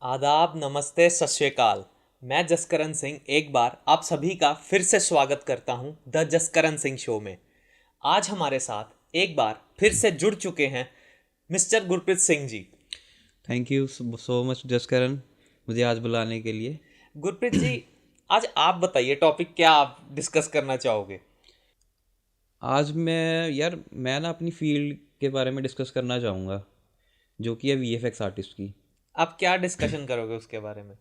आदाब, नमस्ते, सत श्री अकाल। मैं जसकरण सिंह एक बार आप सभी का फिर से स्वागत करता हूं द जसकरण सिंह शो में। आज हमारे साथ एक बार फिर से जुड़ चुके हैं mister Gurpreet Singh ji. Thank you so much Jaskaran, मुझे आज बुलाने के लिए। गुरप्रीत जी, आज आप बताइए टॉपिक क्या आप डिस्कस करना चाहोगे। आज मैं ना अपनी फील्ड के बारे में डिस्कस करना चाहूँगा, जो कि है वीएफएक्स आर्टिस्ट की। आप क्या डिस्कशन करोगे उसके बारे में।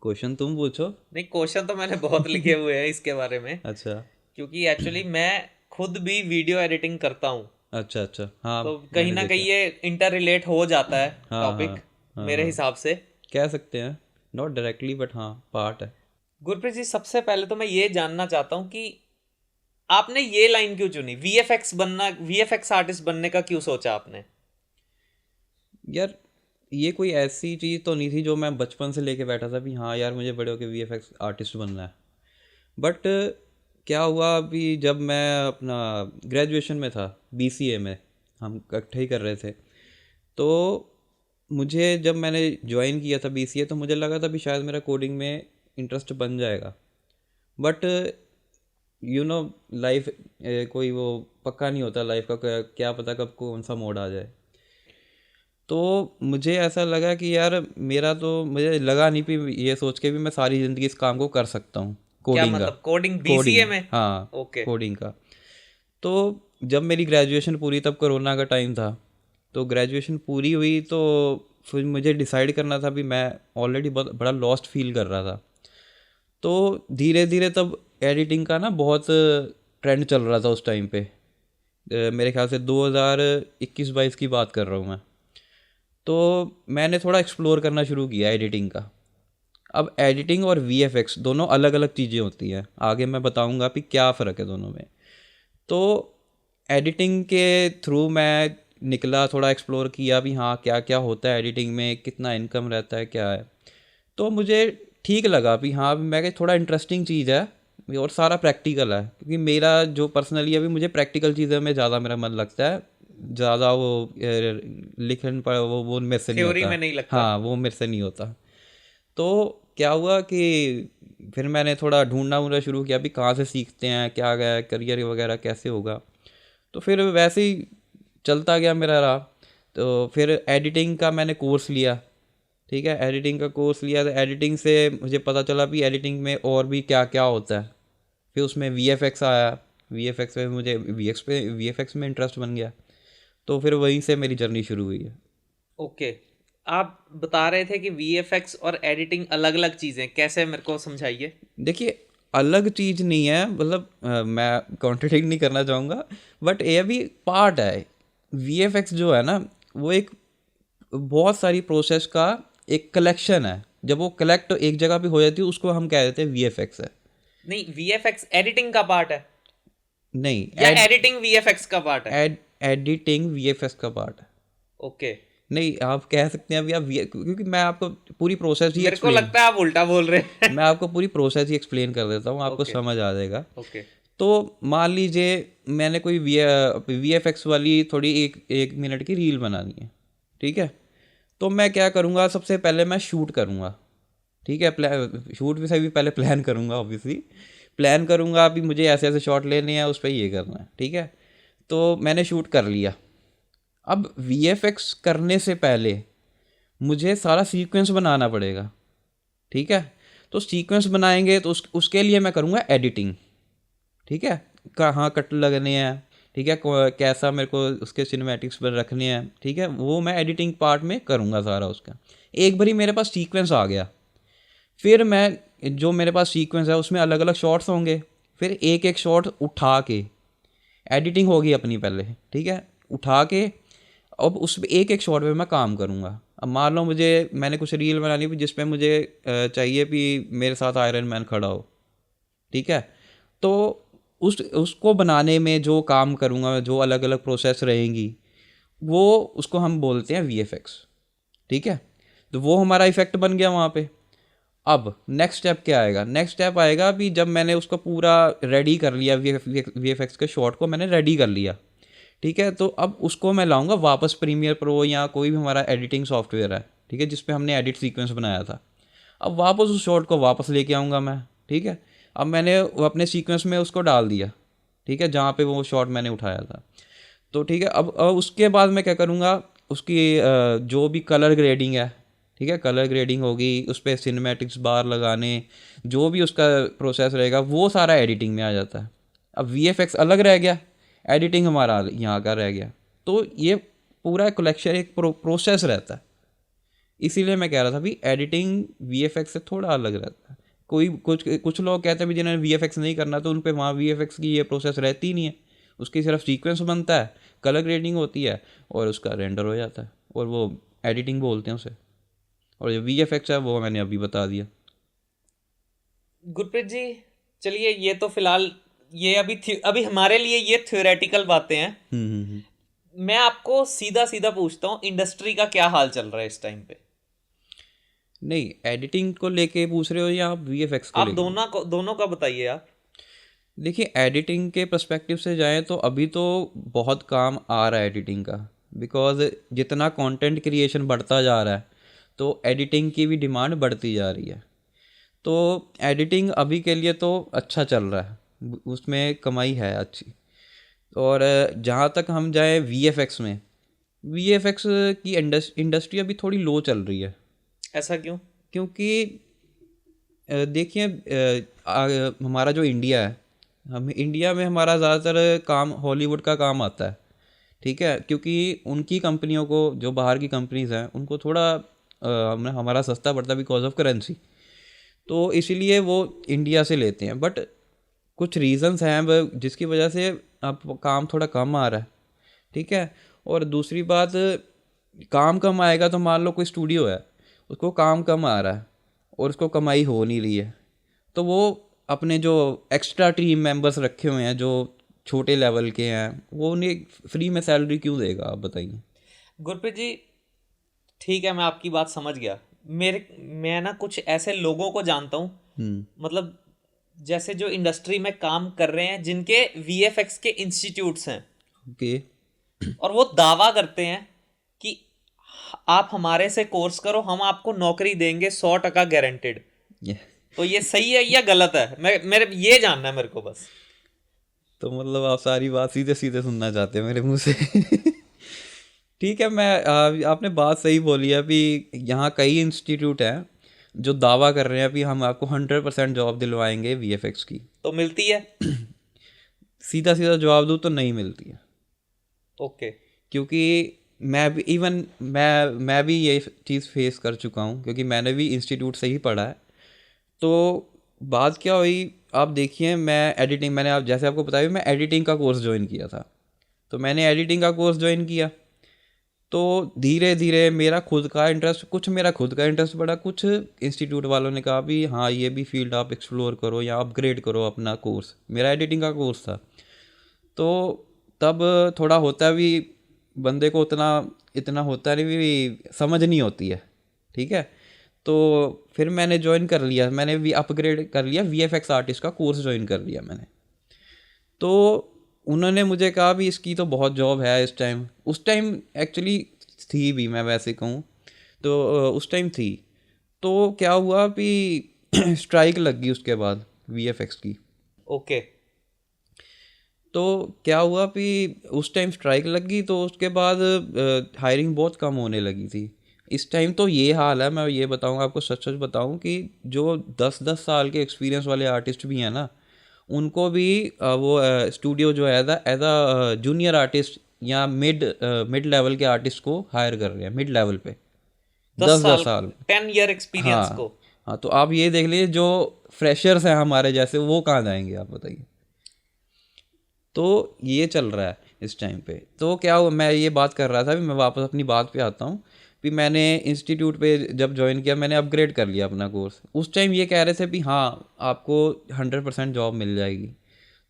क्वेश्चन तुम पूछो। नहीं, क्वेश्चन तो मैंने बहुत लिखे हुए हैं इसके बारे में, अच्छा क्योंकि एक्चुअली मैं खुद भी वीडियो एडिटिंग करता हूँ। अच्छा अच्छा, हाँ तो कहीं मैंने ना कहीं देखा। ये इंटर रिलेट हो जाता है हाँ हाँ टॉपिक, हाँ मेरे हाँ, हिसाब से। कह सकते हैं, नॉट डायरेक्टली बट हाँ पार्ट है। गुरप्रीत जी, सबसे पहले तो मैं ये जानना चाहता हूँ कि आपने ये लाइन क्यों चुनी, वीएफएक्स बनना, वीएफएक्स आर्टिस्ट बनने का क्यों सोचा आपने। यार, ये कोई ऐसी चीज़ तो नहीं थी जो मैं बचपन से लेके बैठा था भी हाँ यार मुझे बड़े होके वीएफएक्स आर्टिस्ट बनना है। बट क्या हुआ, अभी जब मैं अपना ग्रेजुएशन में था, बीसीए में हम इकट्ठे ही कर रहे थे, तो मुझे जब मैंने ज्वाइन किया था बीसीए तो मुझे लगा था भी शायद मेरा कोडिंग में इंटरेस्ट बन जाएगा। बट यू नो लाइफ कोई वो पक्का नहीं होता लाइफ का, क्या पता कब कौन सा मोड़ आ जाए। तो मुझे ऐसा लगा कि यार मुझे लगा नहीं भी ये सोच के भी मैं सारी ज़िंदगी इस काम को कर सकता हूँ, क्या कोडिंग का। मतलब, कोडिंग बीसीए कोडिंग, में। हाँ, ओके। कोडिंग का। तो जब मेरी ग्रेजुएशन पूरी, तब कोरोना का टाइम था, तो ग्रेजुएशन पूरी हुई तो फिर मुझे डिसाइड करना था भी मैं ऑलरेडी बहुत बड़ा लॉस्ट फील कर रहा था। तो धीरे धीरे तब एडिटिंग का ना बहुत ट्रेंड चल रहा था उस टाइम पे। मेरे ख्याल से 2021-22 की बात कर रहा हूँ मैं। तो मैंने थोड़ा एक्सप्लोर करना शुरू किया एडिटिंग का। अब एडिटिंग और वीएफएक्स दोनों अलग अलग चीज़ें होती हैं, आगे मैं बताऊंगा कि क्या फ़र्क है दोनों में। तो एडिटिंग के थ्रू मैं निकला, थोड़ा एक्सप्लोर किया भी हाँ क्या क्या होता है एडिटिंग में, कितना इनकम रहता है, क्या है। तो मुझे ठीक लगा भी हाँ मैं कि थोड़ा इंटरेस्टिंग चीज़ है और सारा प्रैक्टिकल है, क्योंकि मेरा जो पर्सनली अभी मुझे प्रैक्टिकल चीज़ें में ज़्यादा मेरा मन लगता है। ज़्यादा वो लिखन पर वो मेरे से नहीं थ्योरी होता। में नहीं लगता। हाँ वो मेरे से नहीं होता। तो क्या हुआ कि फिर मैंने थोड़ा ढूंढना वूढना शुरू किया भी कहाँ से सीखते हैं, क्या गया करियर वगैरह कैसे होगा। तो फिर वैसे ही चलता गया मेरा रहा। तो फिर एडिटिंग का मैंने कोर्स लिया। ठीक है, एडिटिंग का कोर्स लिया तो एडिटिंग से मुझे पता चला भी एडिटिंग में और भी क्या क्या होता है। फिर उसमें वीएफएक्स आया, वीएफएक्स में मुझे वीएफएक्स में इंटरेस्ट बन गया। तो फिर वहीं से मेरी जर्नी शुरू हुई है। ओके। आप बता रहे थे कि वीएफएक्स और एडिटिंग अलग अलग चीजें, कैसे, मेरे को समझाइए। देखिए, अलग चीज़ नहीं है, मतलब मैं कॉन्ट्रडिक्ट नहीं करना चाहूँगा, बट ये भी पार्ट है। वीएफएक्स जो है ना, वो एक बहुत सारी प्रोसेस का एक कलेक्शन है। जब वो कलेक्ट एक जगह पे हो जाती है उसको हम कह देते हैं वीएफएक्स है। नहीं, वीएफएक्स एडिटिंग का पार्ट है नहीं, या एडिटिंग वीएफएक्स का पार्ट है। एडिटिंग वीएफएक्स का पार्ट है। ओके। नहीं, आप कह सकते हैं अभी आप क्योंकि मैं आपको पूरी प्रोसेस ही मेरे को एक्सप्लेन लगता है आप उल्टा बोल रहे हैं। मैं आपको पूरी प्रोसेस ही एक्सप्लेन कर देता हूँ, आपको ओके। समझ आ जाएगा। ओके। तो मान लीजिए मैंने कोई वीएफएक्स वाली थोड़ी एक एक मिनट की रील बनानी है। ठीक है, तो मैं क्या करूँगा, सबसे पहले मैं शूट करूँगा। ठीक है, शूट से भी पहले प्लान करूँगा ऑब्वियसली। प्लान करूँगा अभी मुझे ऐसे ऐसे शॉट लेने हैं, उस पर ये करना है। ठीक है, तो मैंने शूट कर लिया। अब वीएफएक्स करने से पहले मुझे सारा सीक्वेंस बनाना पड़ेगा। ठीक है, तो सीक्वेंस बनाएंगे तो उसके लिए मैं करूँगा एडिटिंग। ठीक है, कहाँ कट लगने हैं, ठीक है, कैसा मेरे को उसके सिनेमैटिक्स पर रखने हैं, ठीक है, वो मैं एडिटिंग पार्ट में करूँगा सारा उसका। एक बारी मेरे पास सीक्वेंस आ गया, फिर मैं जो मेरे पास सीक्वेंस है उसमें अलग अलग शॉट्स होंगे। फिर एक एक शॉट उठा के एडिटिंग होगी अपनी पहले। ठीक है, उठा के अब उस एक एक शॉट पे मैं काम करूँगा। अब मान लो मैंने कुछ रील बनानी भी जिसमें मुझे चाहिए भी मेरे साथ आयरन मैन खड़ा हो। ठीक है, तो उसको बनाने में जो काम करूँगा, जो अलग अलग प्रोसेस रहेंगी, वो उसको हम बोलते हैं वीएफएक्स। ठीक है, तो वो हमारा इफेक्ट बन गया वहाँ पे। अब नेक्स्ट स्टेप क्या आएगा, नेक्स्ट स्टेप आएगा भी जब मैंने उसको पूरा रेडी कर लिया, वीएफएक्स के शॉट को मैंने रेडी कर लिया। ठीक है, तो अब उसको मैं लाऊंगा वापस प्रीमियर प्रो या कोई भी हमारा एडिटिंग सॉफ्टवेयर है, ठीक है, जिस पे हमने एडिट सीक्वेंस बनाया था। अब वापस उस शॉट को वापस लेके आऊँगा मैं, ठीक है। अब मैंने वो अपने सीक्वेंस में उसको डाल दिया, ठीक है, जहाँ पे वो शॉट मैंने उठाया था। तो ठीक है, अब उसके बाद मैं क्या करूँगा, उसकी जो भी कलर ग्रेडिंग है, ठीक है, कलर ग्रेडिंग होगी, उस पर सिनेमैटिक्स बार लगाने, जो भी उसका प्रोसेस रहेगा वो सारा एडिटिंग में आ जाता है। अब वीएफएक्स अलग रह गया, एडिटिंग हमारा यहाँ का रह गया। तो ये पूरा कलेक्शन एक प्रोसेस रहता है। इसीलिए मैं कह रहा था भी एडिटिंग वीएफएक्स से थोड़ा अलग रहता है। कोई कुछ लोग कहते हैं भी जिन्हें वीएफएक्स नहीं करना, तो उन पे वहाँ वीएफएक्स की ये प्रोसेस रहती ही नहीं है। उसकी सिर्फ सीक्वेंस बनता है, कलर ग्रेडिंग होती है और उसका रेंडर हो जाता है, और वो एडिटिंग बोलते हैं उसे। और जो वीएफएक्स है वो मैंने अभी बता दिया। गुरप्रीत जी, चलिए ये तो फिलहाल ये अभी हमारे लिए ये थ्योरेटिकल बातें हैं। मैं आपको सीधा सीधा पूछता हूँ, इंडस्ट्री का क्या हाल चल रहा है इस टाइम पे? नहीं, एडिटिंग को लेके पूछ रहे हो या आप वीएफएक्स को आप लेके? दोनों का बताइए आप। देखिए, एडिटिंग के पर्सपेक्टिव से जाएं तो अभी तो बहुत काम आ रहा है एडिटिंग का, बिकॉज जितना कंटेंट क्रिएशन बढ़ता जा रहा है तो एडिटिंग की भी डिमांड बढ़ती जा रही है। तो एडिटिंग अभी के लिए तो अच्छा चल रहा है, उसमें कमाई है अच्छी। और जहाँ तक हम जाए वीएफएक्स में, वीएफएक्स की इंडस्ट्री अभी थोड़ी लो चल रही है। ऐसा क्यों? क्योंकि देखिए, हमारा जो इंडिया है, हम इंडिया में हमारा ज़्यादातर काम हॉलीवुड का काम आता है, ठीक है, क्योंकि उनकी कंपनियों को, जो बाहर की कंपनीज हैं, उनको थोड़ा हमारा सस्ता पड़ता है बिकॉज ऑफ करेंसी। तो इसीलिए वो इंडिया से लेते हैं। बट कुछ रीजंस हैं जिसकी वजह से अब काम थोड़ा कम आ रहा है, ठीक है। और दूसरी बात, काम कम आएगा तो मान लो कोई स्टूडियो है, उसको काम कम आ रहा है और उसको कमाई हो नहीं रही है, तो वो अपने जो एक्स्ट्रा टीम मेंबर्स रखे हुए हैं जो छोटे लेवल के हैं, वो उन्हें फ्री में सैलरी क्यों देगा, आप बताइए। गुरप्रीत जी, ठीक है, मैं आपकी बात समझ गया। मैं ना कुछ ऐसे लोगों को जानता हूँ, मतलब जैसे जो इंडस्ट्री में काम कर रहे हैं, जिनके वीएफएक्स के इंस्टीट्यूट्स हैं, ओके। और वो दावा करते हैं कि आप हमारे से कोर्स करो, हम आपको नौकरी देंगे 100% गारंटेड। ये तो ये सही है या गलत है? मेरे ये जानना है मेरे को बस। तो मतलब आप सारी बात सीधे सीधे सुनना चाहते हैं मेरे मुंह से। ठीक है, आपने बात सही बोली है। अभी यहाँ कई इंस्टीट्यूट हैं जो दावा कर रहे हैं अभी हम आपको 100% जॉब दिलवाएंगे वीएफएक्स की। तो मिलती है? सीधा सीधा जवाब दूँ तो नहीं मिलती है। ओके। क्योंकि मैं भी ये चीज़ फेस कर चुका हूँ, क्योंकि मैंने भी इंस्टीट्यूट से ही पढ़ा है। तो बात क्या हुई, आप देखिए, मैंने आप जैसे आपको बताया, मैं एडिटिंग का कोर्स ज्वाइन किया था। तो मैंने एडिटिंग का कोर्स ज्वाइन किया, तो धीरे धीरे मेरा खुद का इंटरेस्ट बढ़ा। कुछ इंस्टीट्यूट वालों ने कहा भी हाँ, ये भी फील्ड आप एक्सप्लोर करो या अपग्रेड करो अपना कोर्स। मेरा एडिटिंग का कोर्स था, तो तब थोड़ा होता भी, बंदे को उतना इतना होता नहीं भी, समझ नहीं होती है, ठीक है। तो फिर मैंने ज्वाइन कर लिया, मैंने भी अपग्रेड कर लिया, वीएफएक्स आर्टिस्ट का कोर्स ज्वाइन कर लिया मैंने। तो उन्होंने मुझे कहा भी इसकी तो बहुत जॉब है इस टाइम। उस टाइम एक्चुअली थी भी, मैं वैसे कहूँ तो उस टाइम थी। तो क्या हुआ कि स्ट्राइक लग गई उसके बाद वीएफएक्स की। ओके। तो क्या हुआ कि उस टाइम स्ट्राइक लग गई, तो उसके बाद हायरिंग बहुत कम होने लगी थी। इस टाइम तो ये हाल है, मैं ये बताऊंगा आपको, सच सच बताऊं, कि जो 10-10 साल के एक्सपीरियंस वाले आर्टिस्ट भी हैं ना, उनको भी वो स्टूडियो जो है एज अ जूनियर आर्टिस्ट या मिड लेवल के आर्टिस्ट को हायर कर रहे हैं, मिड लेवल पे, 10 10-10 साल साल 10 ईयर एक्सपीरियंस हाँ को? हाँ, तो आप ये देख लीजिए, जो फ्रेशर्स हैं हमारे जैसे, वो कहाँ जाएंगे, आप बताइए। तो ये चल रहा है इस टाइम पे। तो क्या हुआ, मैं ये बात कर रहा था, भी मैं वापस अपनी बात पे आता हूँ। भी मैंने इंस्टीट्यूट पे जब ज्वाइन किया, मैंने अपग्रेड कर लिया अपना कोर्स। उस टाइम ये कह रहे थे भी हाँ, आपको 100% जॉब मिल जाएगी।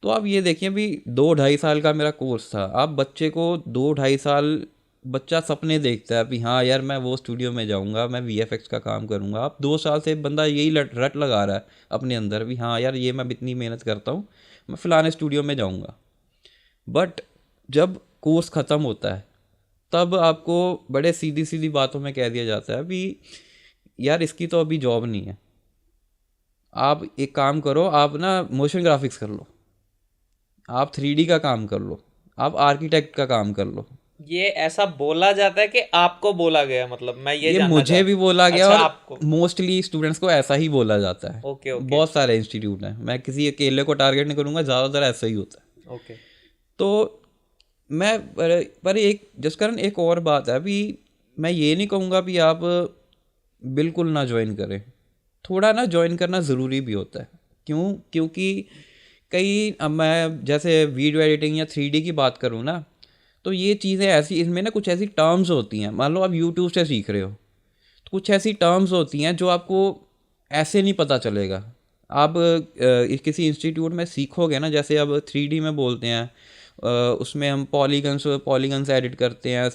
तो आप ये देखिए, भी 2-2.5 साल का मेरा कोर्स था। आप बच्चे को 2-2.5 साल, बच्चा सपने देखता है भी हाँ यार, मैं वो स्टूडियो में जाऊँगा, मैं वीएफएक्स का काम करूँगा। आप 2 साल से बंदा यही रट लगा रहा है अपने अंदर भी हाँ यार, ये मैं इतनी मेहनत करता हूँ, मैं फ़लाने स्टूडियो में जाऊँगा। बट जब कोर्स ख़त्म होता है, तब आपको बड़े सीधी सीधी बातों में कह दिया जाता है कि यार इसकी तो अभी जॉब नहीं है, आप एक काम करो, आप ना मोशन ग्राफिक्स कर लो, आप 3D का काम कर लो, आप आर्किटेक्ट का काम कर लो। ये ऐसा बोला जाता है कि आपको बोला गया, मतलब मैं ये ये जानना मुझे भी बोला गया, अच्छा और आपको। मोस्टली स्टूडेंट्स को ऐसा ही बोला जाता है। ओके ओके बहुत सारे इंस्टीट्यूट हैं, मैं किसी अकेले को टारगेट नहीं करूँगा, ज़्यादातर ऐसा ही होता है। ओके। तो मैं पर एक जसकरण एक और बात है अभी, मैं ये नहीं कहूँगा कि आप बिल्कुल ना ज्वाइन करें, थोड़ा ना ज्वाइन करना ज़रूरी भी होता है। क्यों? क्योंकि कई, अब मैं जैसे वीडियो एडिटिंग या 3D की बात करूँ ना, तो ये चीज़ें ऐसी, इसमें ना कुछ ऐसी टर्म्स होती हैं, मान लो आप यूट्यूब से सीख रहे हो, तो कुछ ऐसी टर्म्स होती हैं जो आपको ऐसे नहीं पता चलेगा। आप किसी इंस्टीट्यूट में सीखोगे ना, जैसे अब 3D में बोलते हैं, उसमें हम पॉलीगन्स एडिट करते हैं,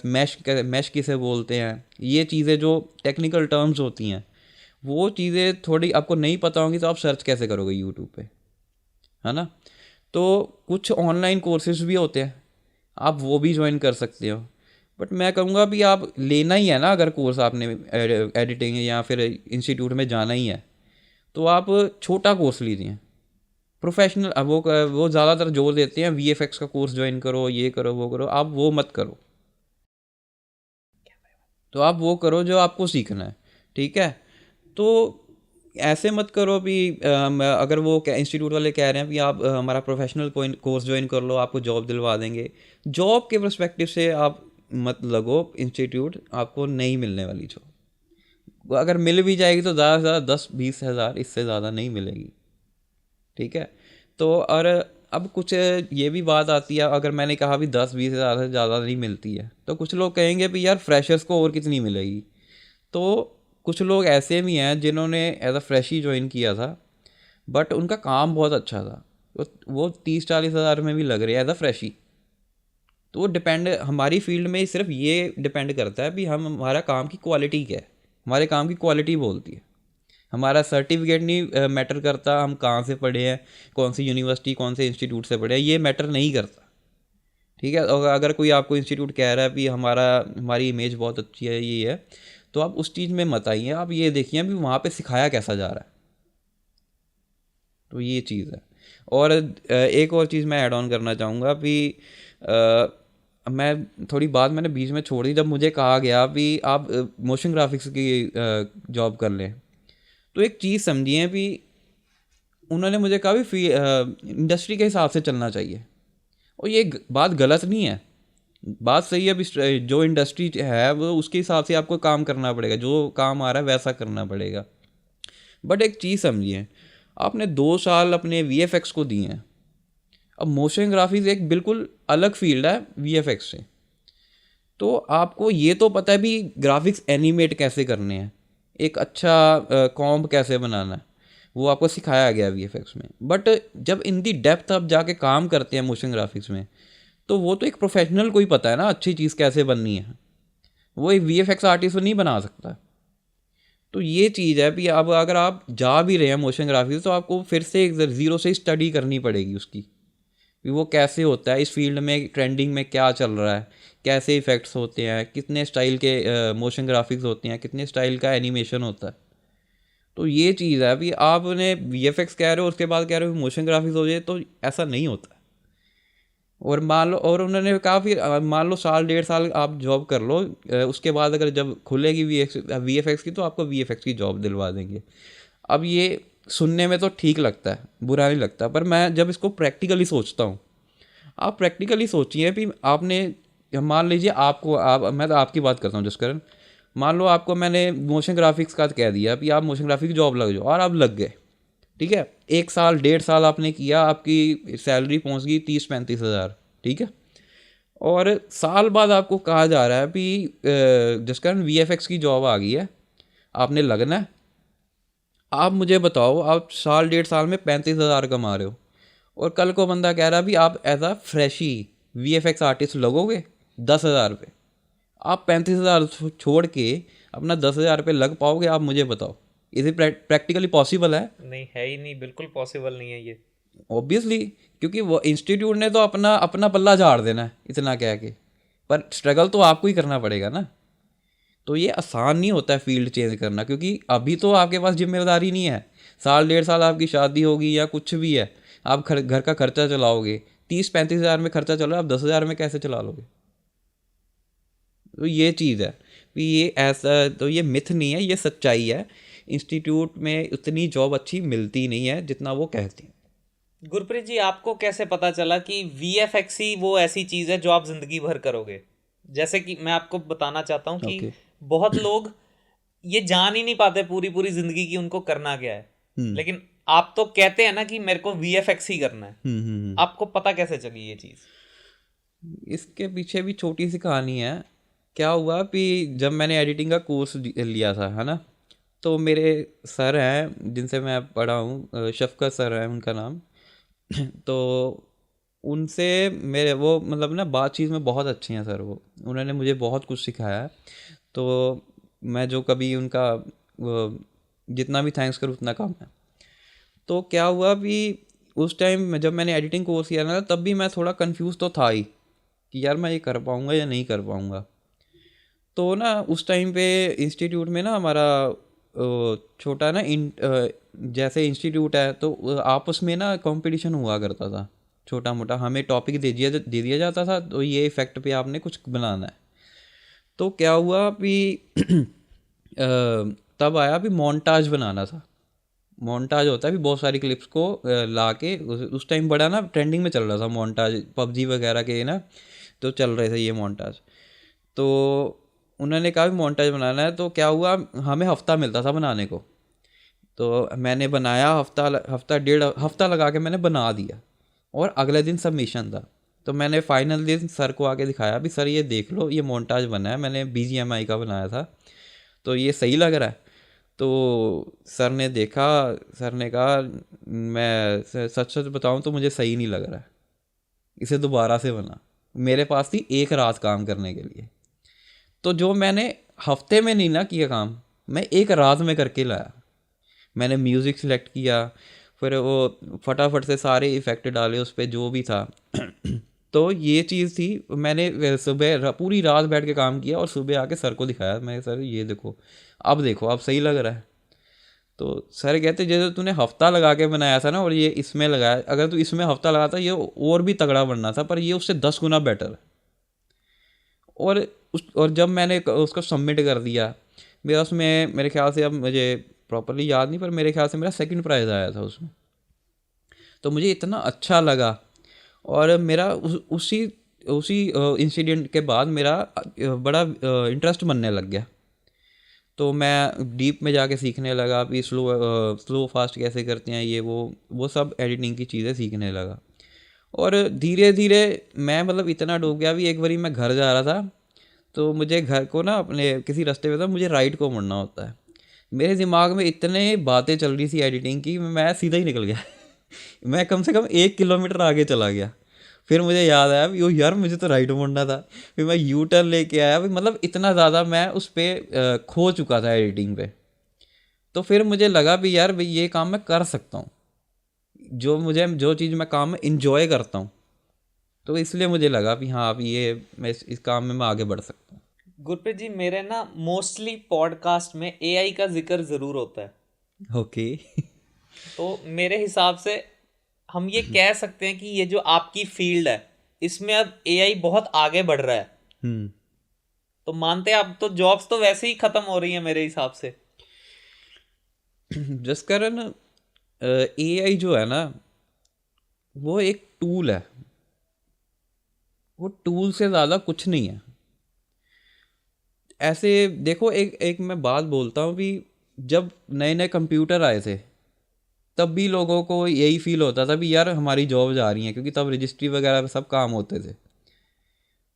मैश किसे बोलते हैं, ये चीज़ें जो टेक्निकल टर्म्स होती हैं, वो चीज़ें थोड़ी आपको नहीं पता होंगी, तो आप सर्च कैसे करोगे यूट्यूब पे, है ना? तो कुछ ऑनलाइन कोर्सेज भी होते हैं, आप वो भी ज्वाइन कर सकते हो। बट मैं कहूँगा भी आप लेना ही है ना, अगर कोर्स आपने एडिटिंग या फिर इंस्टीट्यूट में जाना ही है, तो आप छोटा कोर्स लीजिए, प्रोफेशनल। अब वो ज़्यादातर जोर देते हैं VFX का कोर्स ज्वाइन करो, ये करो वो करो, आप वो मत करो। तो आप वो करो जो आपको सीखना है, ठीक है? तो ऐसे मत करो भी अगर वो इंस्टीट्यूट वाले कह रहे हैं कि आप हमारा प्रोफेशनल कोर्स ज्वाइन कर लो, आपको जॉब दिलवा देंगे, जॉब के पर्सपेक्टिव से आप मत लगो, इंस्टीट्यूट आपको नहीं मिलने वाली जॉब। अगर मिल भी जाएगी तो ज़्यादा से ज़्यादा 10-20 हज़ार, इससे ज़्यादा नहीं मिलेगी, ठीक है? तो और अब कुछ ये भी बात आती है, अगर मैंने कहा भी 10-20 हज़ार से ज़्यादा नहीं मिलती है, तो कुछ लोग कहेंगे भी यार फ्रेशर्स को और कितनी मिलेगी। तो कुछ लोग ऐसे भी हैं जिन्होंने एज अ फ्रेश ही ज्वाइन किया था, बट उनका काम बहुत अच्छा था, तो वो 30-40 हज़ार में भी लग रहे हैं एज अ फ्रेश ही। तो वो डिपेंड, हमारी फील्ड में सिर्फ ये डिपेंड करता है भी हमारा काम की क्वालिटी क्या है, हमारे काम की क्वालिटी बोलती है। हमारा सर्टिफिकेट नहीं मैटर करता, हम कहाँ से पढ़े हैं, कौन सी यूनिवर्सिटी कौन से इंस्टीट्यूट से पढ़े हैं, ये मैटर नहीं करता, ठीक है? और अगर कोई आपको इंस्टीट्यूट कह रहा है कि हमारी इमेज बहुत अच्छी है, ये है, तो आप उस चीज़ में मत आइए, आप ये देखिए भी वहाँ पे सिखाया कैसा जा रहा है। तो ये चीज़ है। और एक और चीज़ मैं ऐड ऑन करना चाहूँगा कि मैं थोड़ी बात मैंने बीच में छोड़ दी, जब मुझे कहा गया कि आप मोशन ग्राफिक्स की जॉब कर लें, तो एक चीज़ समझिए कि उन्होंने मुझे कहा भी इंडस्ट्री के हिसाब से चलना चाहिए, और ये बात गलत नहीं है, बात सही है। अभी जो इंडस्ट्री है वो उसके हिसाब से आपको काम करना पड़ेगा, जो काम आ रहा है वैसा करना पड़ेगा। बट एक चीज़ समझिए, आपने 2 साल अपने VFX को दिए हैं, अब मोशन ग्राफिक्स एक बिल्कुल अलग फील्ड है VFX से। तो आपको ये तो पता है भी ग्राफिक्स एनिमेट कैसे करने हैं, एक अच्छा कॉम्प कैसे बनाना है, वो आपको सिखाया गया VFX में। बट जब इन दी डेप्थ आप जाके काम करते हैं मोशन ग्राफिक्स में, तो वो तो एक प्रोफेशनल को ही पता है ना अच्छी चीज़ कैसे बननी है, वो एक VFX आर्टिस्ट तो नहीं बना सकता। तो ये चीज़ है कि अब अगर आप जा भी रहे हैं मोशन ग्राफिक्स, तो आपको फिर से एक ज़ीरो से स्टडी करनी पड़ेगी उसकी, कि वो कैसे होता है, इस फील्ड में ट्रेंडिंग में क्या चल रहा है, कैसे इफ़ेक्ट्स होते हैं, कितने स्टाइल के मोशन ग्राफिक्स होते हैं, कितने स्टाइल का एनिमेशन होता है। तो ये चीज़ है अभी आपने VFX कह रहे हो, उसके बाद कह रहे हो मोशन ग्राफिक्स हो जाए, तो ऐसा नहीं होता। और मान लो, और उन्होंने कहा फिर मान लो 1-1.5 साल आप जॉब कर लो, उसके बाद अगर जब खुलेगी VFX की, तो आपको VFX की जॉब दिलवा देंगे। अब ये सुनने में तो ठीक लगता है, बुरा नहीं लगता, पर मैं जब इसको प्रैक्टिकली सोचता हूँ, आप प्रैक्टिकली सोचिए कि आपने, मान लीजिए मैं तो आपकी बात करता हूँ जसकरण, मान लो आपको मैंने मोशन ग्राफिक्स का कह दिया कि आप मोशन ग्राफिक्स जॉब लग जाओ, और आप लग गए, ठीक है? 1-1.5 साल आपने किया, आपकी सैलरी पहुंच गई 30-35 हज़ार, ठीक है? और साल बाद आपको कहा जा रहा है कि जिस कारण VFX की जॉब आ गई है, आपने लगना है। आप मुझे बताओ, आप 1-1.5 साल में 35 हज़ार कमा रहे हो, और कल को बंदा कह रहा है भी आप as a fresher VFX artist लगोगे 10 हज़ार पे, आप 35 हज़ार छोड़ के अपना 10 हज़ार पे लग पाओगे? आप मुझे बताओ, इसे प्रैक्टिकली पॉसिबल है? नहीं, है ही नहीं, बिल्कुल पॉसिबल नहीं है ये। ऑब्वियसली, क्योंकि वो इंस्टीट्यूट ने तो अपना अपना पल्ला झाड़ देना है इतना कह के, पर स्ट्रगल तो आपको ही करना पड़ेगा ना। तो ये आसान नहीं होता है फील्ड चेंज करना, क्योंकि अभी तो आपके पास जिम्मेदारी नहीं है। साल 1.5 साल आपकी शादी होगी या कुछ भी है, आप घर का खर्चा चलाओगे। 30-35 हज़ार में खर्चा चलो, आप 10 हज़ार में कैसे चला लोगे? तो ये चीज़ है कि ये ऐसा, तो ये मिथ नहीं है, ये सच्चाई है। इंस्टीट्यूट में उतनी जॉब अच्छी मिलती नहीं है जितना वो कहते हैं। गुरप्रीत जी, आपको कैसे पता चला कि VFX ही वो ऐसी चीज़ है जो आप जिंदगी भर करोगे? जैसे कि मैं आपको बताना चाहता हूँ कि ओके। बहुत लोग ये जान ही नहीं पाते पूरी पूरी जिंदगी की उनको करना क्या है, लेकिन आप तो कहते हैं ना कि मेरे को VFX ही करना है। आपको पता कैसे चली ये चीज़? इसके पीछे भी छोटी सी कहानी है। क्या हुआ कि जब मैंने एडिटिंग का कोर्स लिया था, है ना, तो मेरे सर हैं जिनसे मैं पढ़ा हूँ, शफकत सर हैं उनका नाम। तो उनसे मेरे वो मतलब ना बातचीत में बहुत अच्छे हैं सर वो। उन्होंने मुझे बहुत कुछ सिखाया है। तो मैं जो कभी उनका जितना भी थैंक्स करूँ उतना कम है। तो क्या हुआ कि उस टाइम जब मैंने एडिटिंग कोर्स किया ना, तब भी मैं थोड़ा कंफ्यूज तो था ही कि यार मैं ये कर पाऊँगा या नहीं कर पाऊँगा। तो ना उस टाइम पे इंस्टीट्यूट में ना हमारा छोटा ना जैसे इंस्टीट्यूट है तो आपस में ना कंपटीशन हुआ करता था छोटा मोटा। हमें टॉपिक दे दिया जाता था, तो ये इफ़ेक्ट पे आपने कुछ बनाना है। तो क्या हुआ कि तब आया भी मोन्टाज बनाना था। मोन्टाज होता है भी बहुत सारी क्लिप्स को ला के, उस टाइम बड़ा ना ट्रेंडिंग में चल रहा था मोन्टाज, पबजी वगैरह के ना, तो चल रहे थे ये मोन्टाज। तो उन्होंने कहा भी मोन्टाज बनाना है। तो क्या हुआ, हमें हफ्ता मिलता था बनाने को। तो मैंने बनाया, हफ्ता 1.5 हफ्ता लगा के मैंने बना दिया, और अगले दिन सबमिशन था। तो मैंने फाइनल दिन सर को आके दिखाया भी सर ये देख लो, ये मोन्टाज बना है, मैंने BGMI का बनाया था, तो ये सही लग रहा है। तो सर ने देखा, सर ने कहा मैं सच सच बताऊं तो मुझे सही नहीं लग रहा है, इसे दोबारा से बना। मेरे पास थी एक रात काम करने के लिए। तो जो मैंने हफ्ते में नहीं ना किया काम, मैं एक रात में करके लाया। मैंने म्यूज़िक सिलेक्ट किया, फिर वो फटाफट से सारे इफ़ेक्ट डाले उस पर जो भी था। तो ये चीज़ थी। मैंने सुबह पूरी रात बैठ के काम किया और सुबह आके सर को दिखाया। मैं सर ये देखो अब सही लग रहा है। तो सर कहते जैसे तूने हफ्ता लगा के बनाया था ना और ये इसमें लगाया, अगर तू इसमें हफ्ता लगाता ये और भी तगड़ा बनना था, पर ये उससे 10 गुना बेटर है। और जब मैंने उसको सबमिट कर दिया, मेरा उसमें मेरे ख्याल से, अब मुझे प्रॉपरली याद नहीं, पर मेरे ख्याल से मेरा सेकंड प्राइज़ आया था उसमें। तो मुझे इतना अच्छा लगा। और मेरा उसी उसी इंसिडेंट के बाद मेरा बड़ा इंटरेस्ट बनने लग गया। तो मैं डीप में जाके सीखने लगा कि स्लो फास्ट कैसे करते हैं, ये वो सब एडिटिंग की चीज़ें सीखने लगा। और धीरे धीरे मैं मतलब इतना डूब गया भी, एक बारी मैं घर जा रहा था, तो मुझे घर को ना अपने किसी रास्ते पे था, मुझे राइट को मुड़ना होता है। मेरे दिमाग में इतने बातें चल रही थी एडिटिंग की, मैं सीधा ही निकल गया। मैं कम से कम 1 किलोमीटर आगे चला गया। फिर मुझे याद आया भी ओ यार मुझे तो राइट मुड़ना था। फिर मैं यू टर्न लेके आया भी, मतलब इतना ज़्यादा मैं उस पर खो चुका था एडिटिंग पे। तो फिर मुझे लगा भी यार भाई ये काम मैं कर सकता हूँ, जो चीज़ मैं काम में इंजॉय करता हूँ। तो इसलिए मुझे लगा कि हाँ अब ये मैं इस काम में मैं आगे बढ़ सकता हूँ। गुरप्रीत जी, मेरे ना मोस्टली पॉडकास्ट में AI का जिक्र ज़रूर होता है। ओके। तो मेरे हिसाब से हम ये कह सकते हैं कि ये जो आपकी फील्ड है, इसमें अब AI बहुत आगे बढ़ रहा है। हम्म। तो मानते हैं अब तो जॉब्स तो वैसे ही खत्म हो रही है मेरे हिसाब से। जिस कारण AI जो है ना, वो एक टूल है। वो टूल से ज़्यादा कुछ नहीं है। ऐसे देखो, एक एक मैं बात बोलता हूँ कि जब नए नए कंप्यूटर आए थे, तब भी लोगों को यही फील होता था भी यार हमारी जॉब जा रही हैं, क्योंकि तब रजिस्ट्री वगैरह पे सब काम होते थे।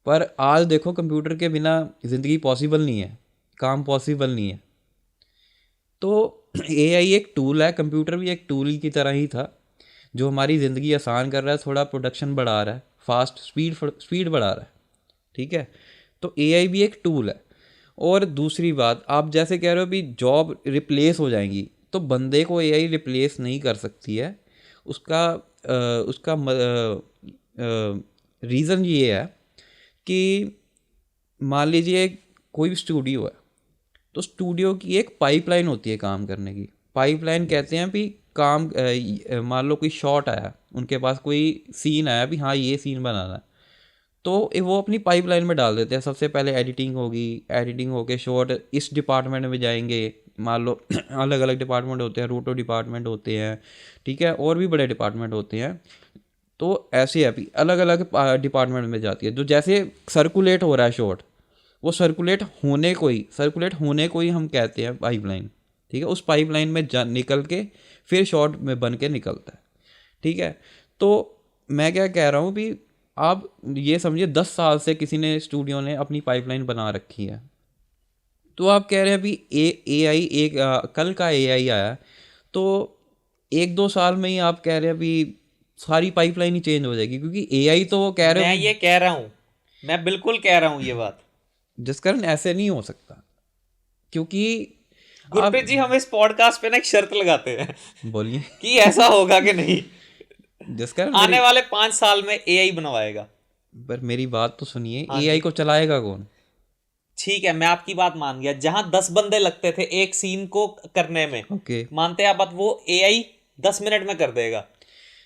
पर आज देखो कंप्यूटर के बिना ज़िंदगी पॉसिबल नहीं है, काम पॉसिबल नहीं है। तो AI एक टूल है, कंप्यूटर भी एक टूल की तरह ही था, जो हमारी ज़िंदगी आसान कर रहा है, थोड़ा प्रोडक्शन बढ़ा रहा है, फास्ट स्पीड बढ़ा रहा है। ठीक है। तो AI भी एक टूल है। और दूसरी बात, आप जैसे कह रहे हो भी जॉब रिप्लेस हो जाएंगी, तो बंदे को AI रिप्लेस नहीं कर सकती है। उसका रीज़न ये है कि मान लीजिए कोई भी स्टूडियो है, तो स्टूडियो की एक पाइपलाइन होती है काम करने की। पाइपलाइन कहते हैं भी काम मान लो कोई शॉट आया, उनके पास कोई सीन आया भी हाँ ये सीन बनाना है, तो वो अपनी पाइपलाइन में डाल देते हैं। सबसे पहले एडिटिंग होगी, एडिटिंग होके शॉट इस डिपार्टमेंट में जाएंगे। मान लो अलग अलग डिपार्टमेंट होते हैं, रोटो डिपार्टमेंट होते हैं, ठीक है, और भी बड़े डिपार्टमेंट होते हैं। तो ऐसे अभी अलग अलग डिपार्टमेंट में जाती है। जो जैसे सर्कुलेट हो रहा है शॉट, वो सर्कुलेट होने को ही हम कहते हैं पाइपलाइन, ठीक है। उस पाइपलाइन में निकल के फिर शॉट में बन के निकलता है, ठीक है। तो मैं क्या कह रहा हूँ भी आप ये समझिए 10 साल से किसी ने स्टूडियो ने अपनी पाइपलाइन बना रखी है, तो आप कह रहे हैं अभी ए आई कल का ए आई आया, तो 1-2 साल में ही आप कह रहे हैं अभी सारी पाइपलाइन ही चेंज हो जाएगी, क्योंकि ए आई तो वो कह रहे मैं हो। ये कह रहा हूँ, मैं बिल्कुल कह रहा हूँ ये बात। जिस कारण ऐसे नहीं हो सकता, क्योंकि आप गुरप्रीत जी, हम इस पॉडकास्ट पे ना एक शर्त लगाते हैं बोलिए। कि ऐसा होगा कि नहीं, जिस कारण आने वाले 5 साल में एआई बनवाएगा। पर मेरी बात तो सुनिए, हाँ ए आई जी, को चलाएगा कौन? ठीक है, मैं आपकी बात मान गया। जहां 10 बंदे लगते थे एक सीन को करने में, ओके, मानते हैं आप बात, वो एआई 10 मिनट में कर देगा।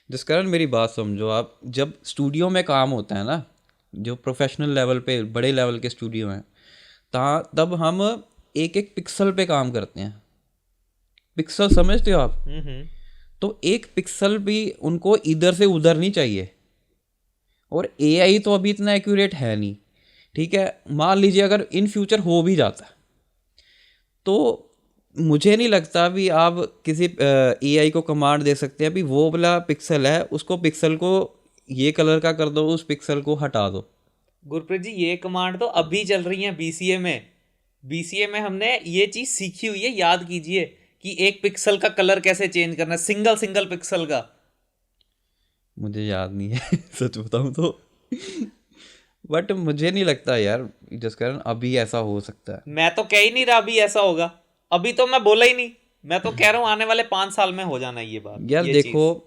जिस कारण मेरी बात समझो आप, जब स्टूडियो में काम होता है ना, जो प्रोफेशनल लेवल पे बड़े लेवल के स्टूडियो हैं, तब हम एक एक पिक्सल पे काम करते हैं। पिक्सल समझते हो आप? हम्म। तो एक पिक्सल भी उनको इधर से उधर नहीं चाहिए, और एआई तो अभी इतना एक्यूरेट है नहीं, ठीक है। मान लीजिए अगर इन फ्यूचर हो भी जाता, तो मुझे नहीं लगता भी आप किसी एआई को कमांड दे सकते हैं अभी वो वाला पिक्सल है, उसको पिक्सल को ये कलर का कर दो, उस पिक्सल को हटा दो। गुरप्रीत जी, ये कमांड तो अभी चल रही है बीसीए में। बीसीए में हमने ये चीज सीखी हुई है, याद कीजिए, कि एक पिक्सल का कलर कैसे चेंज करना है, सिंगल सिंगल पिक्सल का। मुझे याद नहीं है सच बताऊं तो बट मुझे नहीं लगता यार, जिस कारण अभी ऐसा हो सकता है। मैं तो कह ही नहीं रहा अभी ऐसा होगा, अभी तो मैं बोला ही नहीं। मैं तो कह रहा हूँ आने वाले 5 साल में हो जाना ये बात, यार ये देखो, चीज।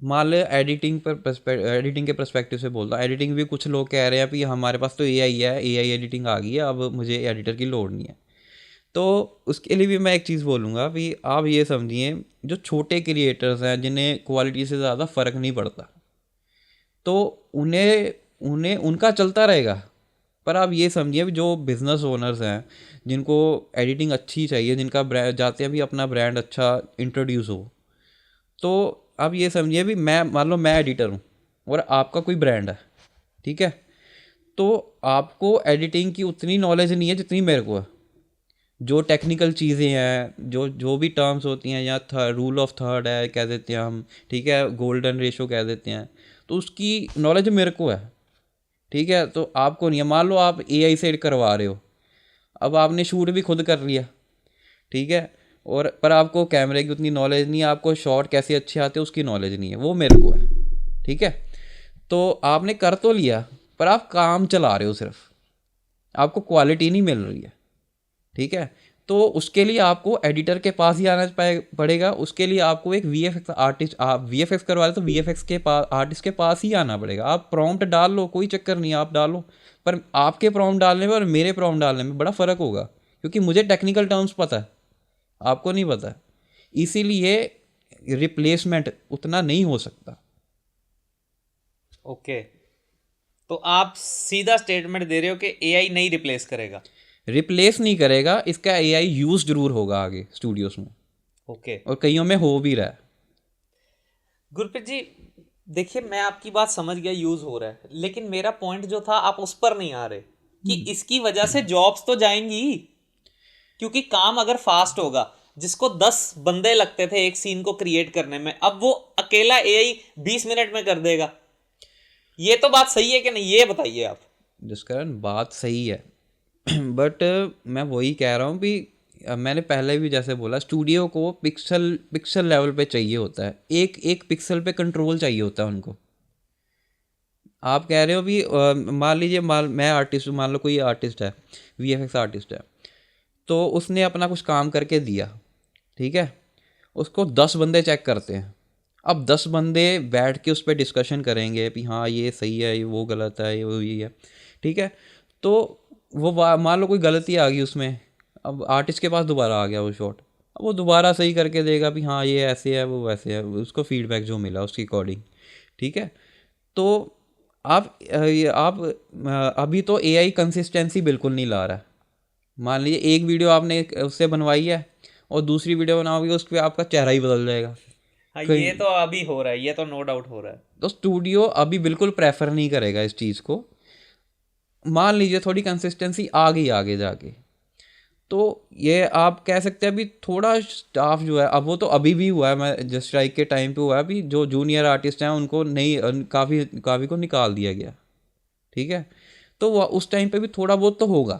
मान लो एडिटिंग के पर्सपेक्टिव से बोलता हूँ, एडिटिंग भी कुछ लोग कह रहे हैं कि हमारे पास तो एआई है, एआई एडिटिंग आ गई है, अब मुझे एडिटर की लोड नहीं है। तो उसके लिए भी मैं एक चीज़ बोलूँगा कि आप ये समझिए, जो छोटे क्रिएटर्स हैं जिन्हें क्वालिटी से ज़्यादा फ़र्क नहीं पड़ता, तो उन्हें उन्हें उनका चलता रहेगा। पर आप ये समझिए भी जो बिजनेस ओनर्स हैं, जिनको एडिटिंग अच्छी चाहिए, जिनका ब्रांड जाते हैं भी अपना ब्रांड अच्छा इंट्रोड्यूस हो, तो आप ये समझिए भी मैं मान लो मैं एडिटर हूँ और आपका कोई ब्रांड है, ठीक है। तो आपको एडिटिंग की उतनी नॉलेज नहीं है जितनी मेरे को है। जो टेक्निकल चीज़ें हैं, जो जो भी टर्म्स होती हैं, या रूल ऑफ थर्ड है कह देते हैं हम, ठीक है, गोल्डन रेशो कह देते हैं, तो उसकी नॉलेज मेरे को है, ठीक है। तो आपको नहीं है। मान लो आप एआई से करवा रहे हो, अब आपने शूट भी खुद कर लिया, ठीक है, और पर आपको कैमरे की उतनी नॉलेज नहीं है, आपको शॉट कैसे अच्छे आते हैं उसकी नॉलेज नहीं है, वो मेरे को है, ठीक है। तो आपने कर तो लिया, पर आप काम चला रहे हो सिर्फ, आपको क्वालिटी नहीं मिल रही है, ठीक है। तो उसके लिए आपको एडिटर के पास ही आना पड़ेगा। उसके लिए आपको एक वीएफएक्स आर्टिस्ट, आप वीएफएक्स करवा रहे तो वीएफएक्स के पास, आर्टिस्ट के पास ही आना पड़ेगा। आप प्रॉम्प्ट डाल लो, कोई चक्कर नहीं, आप डालो, पर आपके प्रॉम्प्ट डालने में और मेरे प्रॉम्प्ट डालने में बड़ा फ़र्क होगा, क्योंकि मुझे टेक्निकल टर्म्स पता है, आपको नहीं पता। इसीलिए रिप्लेसमेंट उतना नहीं हो सकता। ओके, तो आप सीधा स्टेटमेंट दे रहे हो कि एआई नहीं रिप्लेस करेगा? रिप्लेस नहीं करेगा, इसका एआई यूज़ जरूर होगा आगे स्टूडियोज़ में, ओके और कईयों में हो भी रहा है। गुरप्रीत जी, देखिए, मैं आपकी बात समझ गया, यूज हो रहा है, लेकिन मेरा पॉइंट जो था आप उस पर नहीं आ रहे कि इसकी वजह से जॉब्स तो जाएंगी। क्योंकि काम अगर फास्ट होगा, जिसको 10 बंदे लगते थे एक सीन को क्रिएट करने में, अब वो अकेला एआई 20 मिनट में कर देगा। ये तो बात सही है कि नहीं, ये बताइए आप। जिस कारण बात सही है बट मैं वही कह रहा हूँ कि मैंने पहले भी जैसे बोला, स्टूडियो को पिक्सल पिक्सल लेवल पे चाहिए होता है, एक एक पिक्सल पे कंट्रोल चाहिए होता है उनको। आप कह रहे हो भी मान लीजिए, मैं आर्टिस्ट हूँ, मान लो कोई आर्टिस्ट है, वीएफएक्स आर्टिस्ट है, तो उसने अपना कुछ काम करके दिया, ठीक है, उसको 10 बंदे चेक करते हैं। अब 10 बंदे बैठ के उस पर डिस्कशन करेंगे कि हाँ ये सही है, ये वो गलत है, ये वो ये है, ठीक है। तो वो मान लो कोई गलती आ गई उसमें, अब आर्टिस्ट के पास दोबारा आ गया वो शॉट, अब वो दोबारा सही करके देगा भी हाँ ये ऐसे है वो वैसे है, उसको फीडबैक जो मिला उसकी अकॉर्डिंग। ठीक है। तो आप अभी तो एआई कंसिस्टेंसी बिल्कुल नहीं ला रहा है। मान लीजिए एक वीडियो आपने उससे बनवाई है और दूसरी वीडियो बनाओगे उस पर आपका चेहरा ही बदल जाएगा हाँ, कहीं। ये तो अभी हो रहा है, ये तो नो डाउट हो रहा है। तो स्टूडियो अभी बिल्कुल प्रेफर नहीं करेगा इस चीज़ को। मान लीजिए थोड़ी कंसिस्टेंसी आ गई आगे जाके, तो ये आप कह सकते हैं अभी थोड़ा स्टाफ जो है, अब वो तो अभी भी हुआ है, मैं जस्ट स्ट्राइक के टाइम पे हुआ है, अभी जो जूनियर आर्टिस्ट हैं उनको नहीं, काफ़ी काफ़ी को निकाल दिया गया। ठीक है। तो वो उस टाइम पे भी थोड़ा बहुत तो होगा,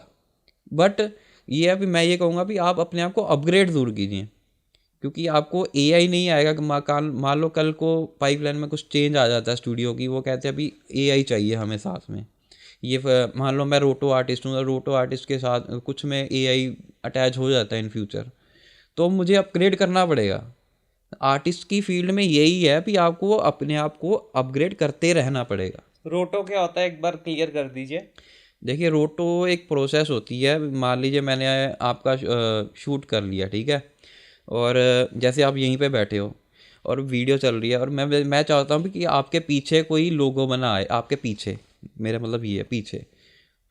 बट ये है कि मैं ये कहूँगा कि आप अपने आप को अपग्रेड ज़रूर कीजिए, क्योंकि आपको एआई नहीं आएगा कि मान लो कल को पाइपलाइन में कुछ चेंज आ जाता है स्टूडियो की, वो कहते हैं अभी एआई चाहिए हमें साथ में। ये मान लो मैं रोटो आर्टिस्ट हूँ, रोटो आर्टिस्ट के साथ कुछ में एआई अटैच हो जाता है इन फ्यूचर, तो मुझे अपग्रेड करना पड़ेगा। आर्टिस्ट की फील्ड में यही है कि आपको अपने आप को अपग्रेड करते रहना पड़ेगा। रोटो क्या होता है, एक बार क्लियर कर दीजिए। देखिए रोटो एक प्रोसेस होती है, मान लीजिए मैंने आपका शूट कर लिया, ठीक है, और जैसे आप यहीं पे बैठे हो और वीडियो चल रही है, और मैं चाहता हूँ कि आपके पीछे कोई लोगो बना आए, आपके पीछे, मेरा मतलब ये है पीछे।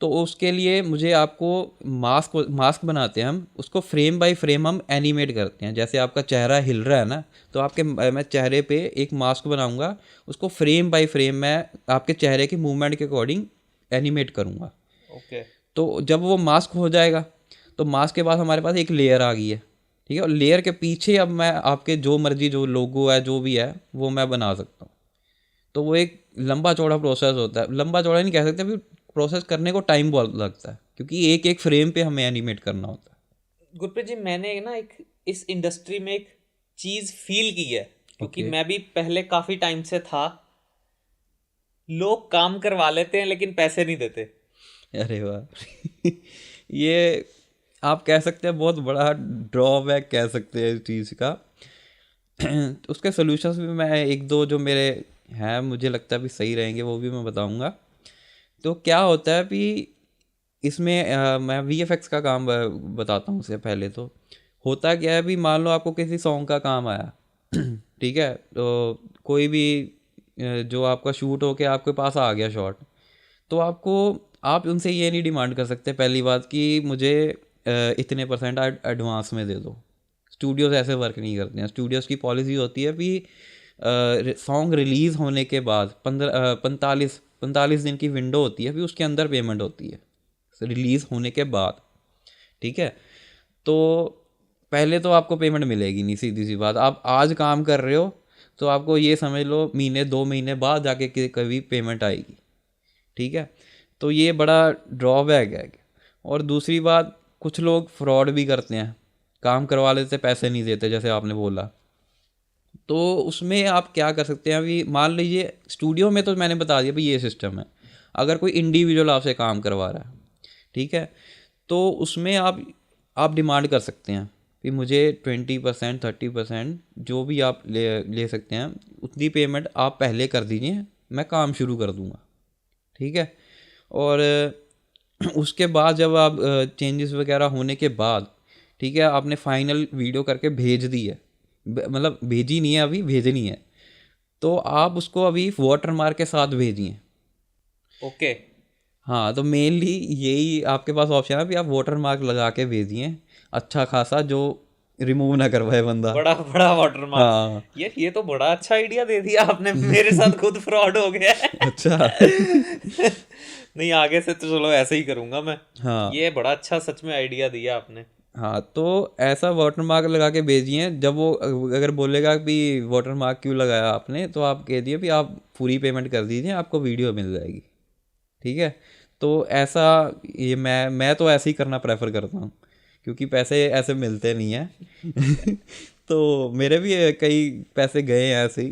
तो उसके लिए मुझे आपको मास्क बनाते हैं हम, उसको फ्रेम बाय फ्रेम हम एनिमेट करते हैं। जैसे आपका चेहरा हिल रहा है ना, तो आपके मैं चेहरे पे एक मास्क बनाऊंगा, उसको फ्रेम बाय फ्रेम मैं आपके चेहरे के मूवमेंट के अकॉर्डिंग एनिमेट करूँगा। ओके। तो जब वो मास्क हो जाएगा, तो मास्क के बाद हमारे पास एक लेयर आ गई है। ठीक है। और लेयर के पीछे अब मैं आपके जो मर्जी जो लोगो है जो भी है वो मैं बना सकता हूँ। तो वो एक लंबा चौड़ा प्रोसेस होता है, लंबा चौड़ा नहीं कह सकते, अभी प्रोसेस करने को टाइम बहुत लगता है, क्योंकि एक एक फ्रेम पे हमें एनिमेट करना होता गुरप्रीत जी, मैंने ना एक इस इंडस्ट्री में एक चीज़ फील की है, है। क्योंकि ओके। मैं भी पहले काफ़ी टाइम से था। लोग काम करवा लेते हैं लेकिन पैसे नहीं देते। अरे वाह ये आप कह सकते हैं बहुत बड़ा ड्रॉबैक कह सकते हैं इस चीज़ का। तो उसके सॉल्यूशंस भी मैं एक दो जो मेरे हैं मुझे लगता है भी सही रहेंगे वो भी मैं बताऊंगा। तो क्या होता है कि इसमें मैं वीएफएक्स का काम बताता हूँ। उससे पहले तो होता क्या है, भी मान लो आपको किसी सॉन्ग का काम आया ठीक है, तो कोई भी जो आपका शूट होके आपके पास आ गया शॉट, तो आप उनसे ये नहीं डिमांड कर सकते पहली बात कि मुझे इतने परसेंट एडवांस में दे दो। स्टूडियोज ऐसे वर्क नहीं करते हैं। स्टूडियोज़ की पॉलिसी होती है कि सॉन्ग रिलीज़ होने के बाद 45 दिन की विंडो होती है, फिर उसके अंदर पेमेंट होती है रिलीज़ होने के बाद। ठीक है। तो पहले तो आपको पेमेंट मिलेगी नहीं, सीधी सी बात। आप आज काम कर रहे हो तो आपको ये समझ लो महीने 2 महीने बाद जाके कभी पेमेंट आएगी। ठीक है। तो ये बड़ा ड्रॉबैक है। और दूसरी बात, कुछ लोग फ्रॉड भी करते हैं, काम करवा लेते पैसे नहीं देते जैसे आपने बोला। तो उसमें आप क्या कर सकते हैं, अभी मान लीजिए स्टूडियो में तो मैंने बता दिया भाई ये सिस्टम है। अगर कोई इंडिविजुअल आपसे काम करवा रहा है, ठीक है, तो उसमें आप डिमांड कर सकते हैं कि मुझे 20% 30% जो भी आप ले सकते हैं उतनी पेमेंट आप पहले कर दीजिए, मैं काम शुरू कर दूंगा। ठीक है। और उसके बाद जब आप चेंजेस वगैरह होने के बाद, ठीक है, आपने फाइनल वीडियो करके भेज दी है, मतलब भेजी नहीं है अभी, भेजनी है, तो आप उसको अभी वाटर मार्क के साथ भेजिए। ओके। हाँ, तो मेनली यही आपके पास ऑप्शन है, अभी आप वाटर मार्क लगा के भेजिए अच्छा खासा, जो रिमूव ना करवाए बंदा। बड़ा बड़ा वाटरमार्क। हाँ। यार ये तो बड़ा अच्छा आइडिया दे दिया आपने, मेरे साथ खुद फ्रॉड हो गया अच्छा है। नहीं, आगे से तो चलो ऐसे ही करूंगा मैं। हाँ। ये बड़ा अच्छा सच में आइडिया दिया आपने। हाँ, तो ऐसा वाटर मार्क लगा के भेजिए। जब वो अगर बोलेगा कि वाटर मार्क क्यों लगाया आपने, तो आप कह दिए कि आप पूरी पेमेंट कर दीजिए, आपको वीडियो मिल जाएगी। ठीक है। तो ऐसा, ये मैं तो ऐसे ही करना प्रेफर करता हूँ, क्योंकि पैसे ऐसे मिलते नहीं हैं। तो मेरे भी कई पैसे गए हैं ऐसे ही,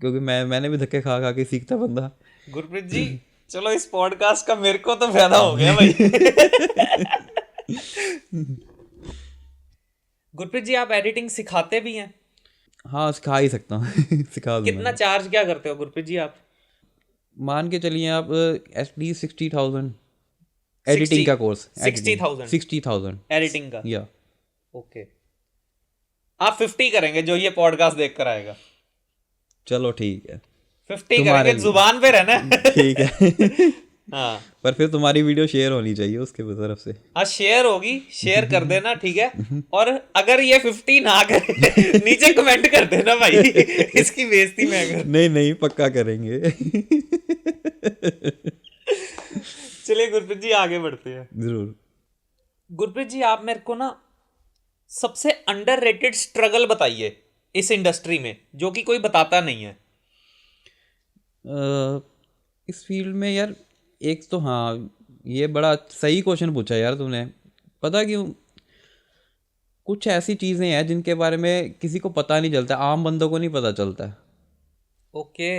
क्योंकि मैंने भी धक्के खा खा के सीखता बंदा। गुरप्रीत जी, चलो इस पॉडकास्ट का मेरे को तो फायदा हो गया भाई। गुरप्रीत जी, आप एडिटिंग सिखाते भी हैं? हाँ, सिखा ही सकता हूँ। सिखा दूंगा कितना मैं। चार्ज क्या करते हो गुरप्रीत जी आप? मान के चलिए आप एटलीस्ट 60,000। एडिटिंग का कोर्स 60,000 60,000 एडिटिंग का। या ओके, आप 50 करेंगे जो ये पॉडकास्ट देख कर आएगा। चलो ठीक है 50 तुम्हारे करेंगे, जुबान पे रहना। ठीक है हाँ पर फिर तुम्हारी वीडियो शेयर होनी चाहिए उसके तरफ से। हाँ, शेयर होगी, शेयर कर देना, ठीक है। और अगर ये 50 ना करे नीचे कमेंट कर देना भाई, इसकी बेइज्जती मैं कर। नहीं नहीं पक्का करेंगे चलिए गुरप्रीत जी आगे बढ़ते हैं। जरूर। गुरप्रीत जी, आप मेरे को ना सबसे अंडररेटेड स्ट्रगल बताइए इस इंडस्ट्री में, जो कि कोई बताता नहीं है। इस फील्ड में यार एक तो हाँ ये बड़ा सही क्वेश्चन पूछा यार तुमने। पता क्यों, कुछ ऐसी चीज़ें हैं जिनके बारे में किसी को पता नहीं चलता, आम बंदों को नहीं पता चलता। ओके।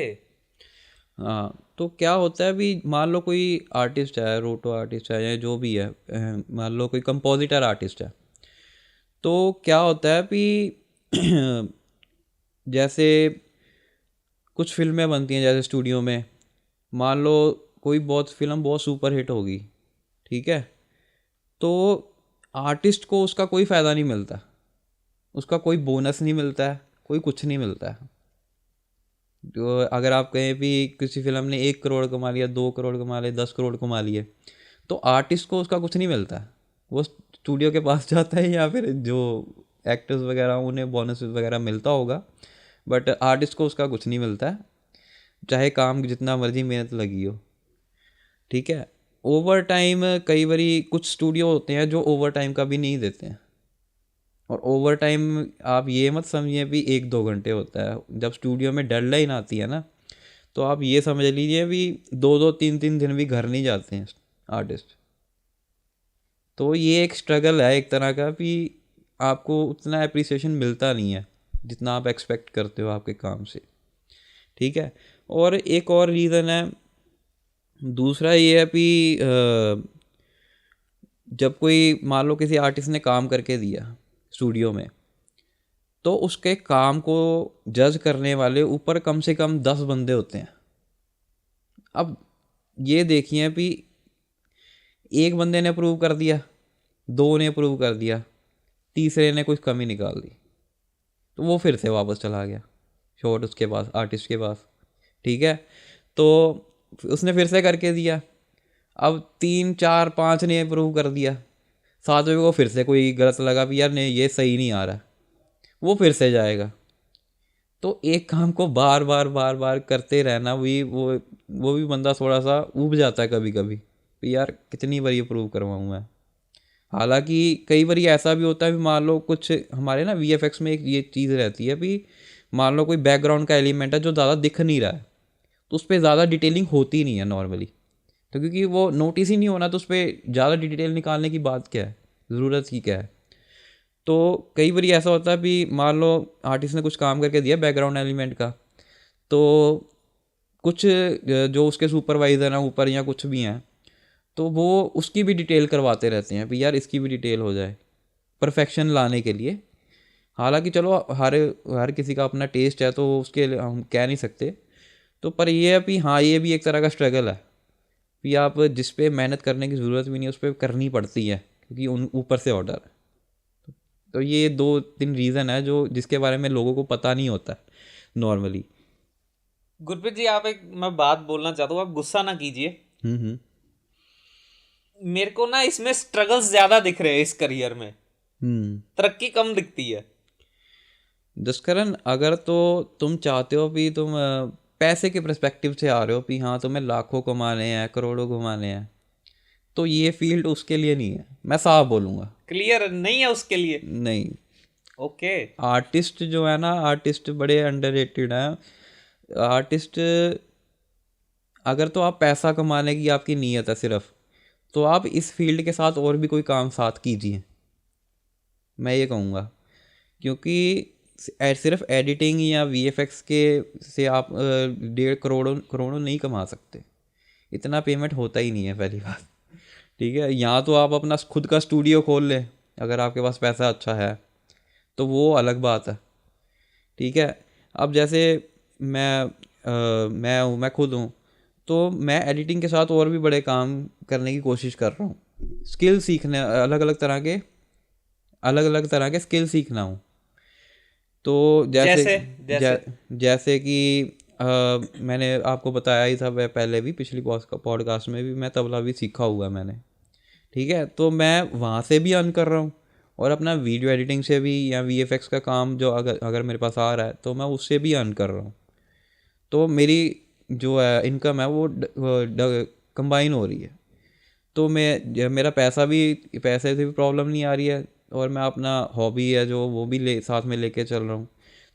हाँ तो क्या होता है अभी मान लो कोई आर्टिस्ट है, रोटो आर्टिस्ट है या जो भी है, मान लो कोई कंपोजिटर आर्टिस्ट है, तो क्या होता है कि जैसे कुछ फिल्में बनती हैं जैसे स्टूडियो में, मान लो कोई बहुत फिल्म बहुत सुपर हिट होगी, ठीक है, तो आर्टिस्ट को उसका कोई फ़ायदा नहीं मिलता, उसका कोई बोनस नहीं मिलता है, कोई कुछ नहीं मिलता है। तो अगर आप कहें भी किसी फिल्म ने 1 करोड़ कमा लिया, 2 करोड़ कमा लिए, 10 करोड़ कमा लिए, तो आर्टिस्ट को उसका कुछ नहीं मिलता है। वो स्टूडियो के पास जाता है या फिर जो एक्टर्स वगैरह उन्हें बोनस वगैरह मिलता होगा, बट आर्टिस्ट को उसका कुछ नहीं मिलता है, चाहे काम जितना मर्जी मेहनत लगी हो, ठीक है। ओवर टाइम कई बारी कुछ स्टूडियो होते हैं जो ओवर टाइम का भी नहीं देते हैं, और ओवर टाइम आप ये मत समझिए भी 1-2 घंटे होता है। जब स्टूडियो में डेडलाइन आती है ना, तो आप ये समझ लीजिए भी 2-2 3-3 दिन भी घर नहीं जाते हैं आर्टिस्ट। तो ये एक स्ट्रगल है एक तरह का भी, आपको उतना अप्रिसिएशन मिलता नहीं है जितना आप एक्सपेक्ट करते हो आपके काम से, ठीक है। और एक और रीज़न है, दूसरा ये है कि जब कोई मान लो किसी आर्टिस्ट ने काम करके दिया स्टूडियो में, तो उसके काम को जज करने वाले ऊपर कम से कम 10 बंदे होते हैं। अब ये देखिए कि एक बंदे ने अप्रूव कर दिया, 2 ने अप्रूव कर दिया, तीसरे ने कुछ कमी निकाल दी, तो वो फिर से वापस चला गया शॉट उसके पास, आर्टिस्ट के पास, ठीक है। तो उसने फिर से करके दिया, अब 3-4-5 ने अप्रूव कर दिया, 7वें को फिर से कोई गलत लगा भी यार नहीं ये सही नहीं आ रहा, वो फिर से जाएगा। तो एक काम को बार बार बार बार करते रहना भी वो भी बंदा थोड़ा सा ऊब जाता है कभी कभी कि यार कितनी बार अप्रूव करवाऊँ मैं। हालांकि कई बार ऐसा भी होता है भी मान लो कुछ हमारे ना वीएफएक्स में एक ये चीज़ रहती है भी, मान लो कोई बैकग्राउंड का एलिमेंट है जो ज़्यादा दिख नहीं रहा है, तो उस पर ज़्यादा डिटेलिंग होती नहीं है नॉर्मली, तो क्योंकि वो नोटिस ही नहीं होना, तो उस पर ज़्यादा डिटेल निकालने की बात क्या है, ज़रूरत ही क्या है। तो कई बार ऐसा होता है भी मान लो आर्टिस्ट ने कुछ काम करके दिया बैकग्राउंड एलिमेंट का, तो कुछ जो उसके सुपरवाइज़र हैं ऊपर या कुछ भी हैं, तो वो उसकी भी डिटेल करवाते रहते हैं भी यार इसकी भी डिटेल हो जाए परफेक्शन लाने के लिए। हालांकि चलो हर हर किसी का अपना टेस्ट है तो उसके लिए हम कह नहीं सकते, तो पर ये है कि हाँ ये भी एक तरह का स्ट्रगल है कि आप जिस पे मेहनत करने की ज़रूरत भी नहीं उस पर करनी पड़ती है क्योंकि उन ऊपर से ऑर्डर है। तो ये 2-3 रीज़न है जो जिसके बारे में लोगों को पता नहीं होता नॉर्मली। गुरप्रीत जी, आप एक मैं बात बोलना चाहता हूँ, आप गुस्सा ना कीजिए। हम्म। मेरे को ना इसमें स्ट्रगल्स ज्यादा दिख रहे हैं इस करियर में, तरक्की कम दिखती है। जसकरण अगर तो तुम चाहते हो कि तुम पैसे के पर्सपेक्टिव से आ रहे हो कि हाँ तुम्हें लाखों कमाने हैं, करोड़ों कमाने हैं, तो ये फील्ड उसके लिए नहीं है, मैं साफ बोलूँगा। क्लियर नहीं है उसके लिए। नहीं। ओके। आर्टिस्ट जो है ना, आर्टिस्ट बड़े अंडररेटेड हैं। आर्टिस्ट अगर तो आप पैसा कमाने की आपकी नीयत है सिर्फ, तो आप इस फील्ड के साथ और भी कोई काम साथ कीजिए, मैं ये कहूँगा। क्योंकि सिर्फ एडिटिंग या वीएफएक्स के से आप 1.5 करोड़ों नहीं कमा सकते, इतना पेमेंट होता ही नहीं है पहली बात, ठीक है। यहाँ तो आप अपना खुद का स्टूडियो खोल लें अगर आपके पास पैसा अच्छा है, तो वो अलग बात है, ठीक है। अब जैसे मैं खुद हूँ, तो मैं एडिटिंग के साथ और भी बड़े काम करने की कोशिश कर रहा हूँ, स्किल सीखने, अलग अलग तरह के स्किल सीखना हूँ। तो जैसे जैसे जैसे कि मैंने आपको बताया ही था पहले भी, पिछली पॉडकास्ट में भी, मैं तबला भी सीखा हुआ है मैंने। ठीक है, तो मैं वहाँ से भी अर्न कर रहा हूँ, और अपना वीडियो एडिटिंग से भी, या वीएफएक्स का काम जो अगर अगर मेरे पास आ रहा है तो मैं उससे भी अर्न कर रहा हूँ। तो मेरी जो है इनकम है वो कंबाइन हो रही है। तो मेरा पैसे से भी प्रॉब्लम नहीं आ रही है, और मैं अपना हॉबी है जो वो भी साथ में लेके चल रहा हूँ।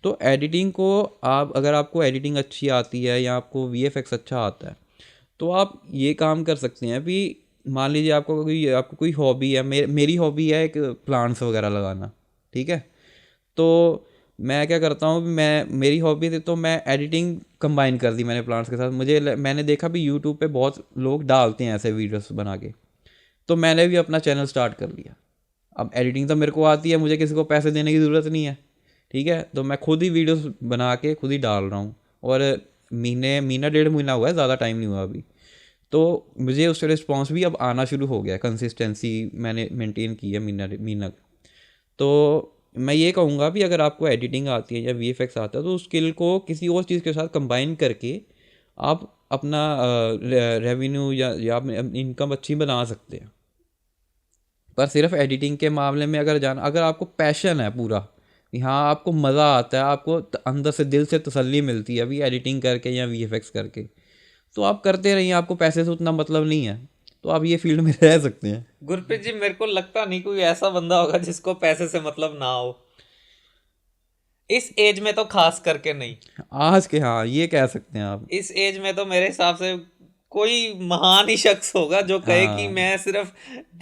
तो एडिटिंग को, आप अगर आपको एडिटिंग अच्छी आती है या आपको वीएफएक्स अच्छा आता है, तो आप ये काम कर सकते हैं कि मान लीजिए आपको कोई हॉबी है, मेरी हॉबी है एक प्लांट्स वगैरह लगाना। ठीक है, तो मैं क्या करता हूँ, मेरी हॉबी थी तो मैं एडिटिंग कंबाइन कर दी मैंने प्लांट्स के साथ। मैंने देखा भी यूट्यूब पे बहुत लोग डालते हैं ऐसे वीडियोस बना के, तो मैंने भी अपना चैनल स्टार्ट कर लिया। अब एडिटिंग तो मेरे को आती है, मुझे किसी को पैसे देने की ज़रूरत नहीं है। ठीक है, तो मैं खुद ही वीडियोस बना के खुद ही डाल रहा हूँ, और महीना डेढ़ महीना हुआ है, ज़्यादा टाइम नहीं हुआ अभी। तो मुझे उसका रिस्पॉन्स भी अब आना शुरू हो गया है, कंसिस्टेंसी मैंने मेंटेन की है महीना महीना। तो मैं ये कहूँगा भी, अगर आपको एडिटिंग आती है या वीएफएक्स आता है, तो उस स्किल को किसी और चीज़ के साथ कंबाइन करके आप अपना रेवेन्यू या इनकम अच्छी बना सकते हैं। पर सिर्फ एडिटिंग के मामले में अगर आपको पैशन है पूरा, कि हाँ आपको मज़ा आता है, आपको अंदर से दिल से तसल्ली मिलती है अभी एडिटिंग करके या वीएफएक्स करके, तो आप करते रहिए। आपको पैसे से उतना मतलब नहीं है, तो आप ये फील्ड में रह सकते हैं। गुरप्रीत जी, मेरे को लगता नहीं कोई ऐसा बंदा होगा जिसको पैसे से मतलब ना हो, इस एज में तो खास करके नहीं। आज के, हाँ ये कह सकते हैं आप। इस एज में तो मेरे हिसाब से कोई महान ही शख्स होगा जो कहे कि हाँ। मैं सिर्फ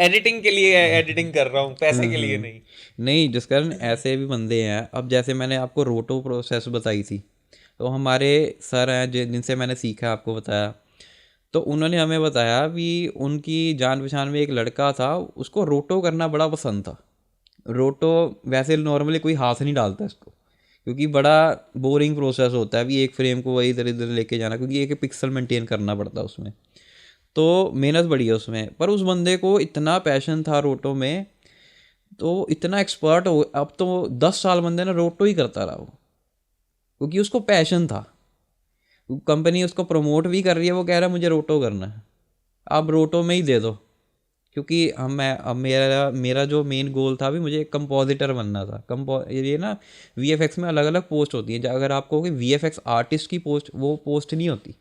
एडिटिंग के लिए एडिटिंग कर रहा हूँ, पैसे के लिए नहीं। नहीं, जिस कारण ऐसे भी बंदे हैं। अब जैसे मैंने आपको रोटो प्रोसेस बताई थी, तो हमारे सर हैं जिनसे मैंने सीखा, आपको बताया, तो उन्होंने हमें बताया कि उनकी जान पहचान में एक लड़का था, उसको रोटो करना बड़ा पसंद था। रोटो वैसे नॉर्मली कोई हाथ नहीं डालता इसको, क्योंकि बड़ा बोरिंग प्रोसेस होता है। अभी एक फ्रेम को वही इधर इधर लेके जाना, क्योंकि एक पिक्सल मेंटेन करना पड़ता है उसमें, तो मेहनत बड़ी है उसमें। पर उस बंदे को इतना पैशन था रोटो में, तो इतना एक्सपर्ट हो, अब तो 10 साल बंदे ने रोटो ही करता रहा वो, क्योंकि उसको पैशन था। कंपनी उसको प्रमोट भी कर रही है, वो कह रहा है मुझे रोटो करना है, आप रोटो में ही दे दो। क्योंकि अब मेरा जो मेन गोल था भी, मुझे कंपोजिटर बनना था। ये ना वीएफएक्स में अलग अलग पोस्ट होती है, अगर आपको वीएफएक्स आर्टिस्ट की पोस्ट, वो पोस्ट नहीं होती।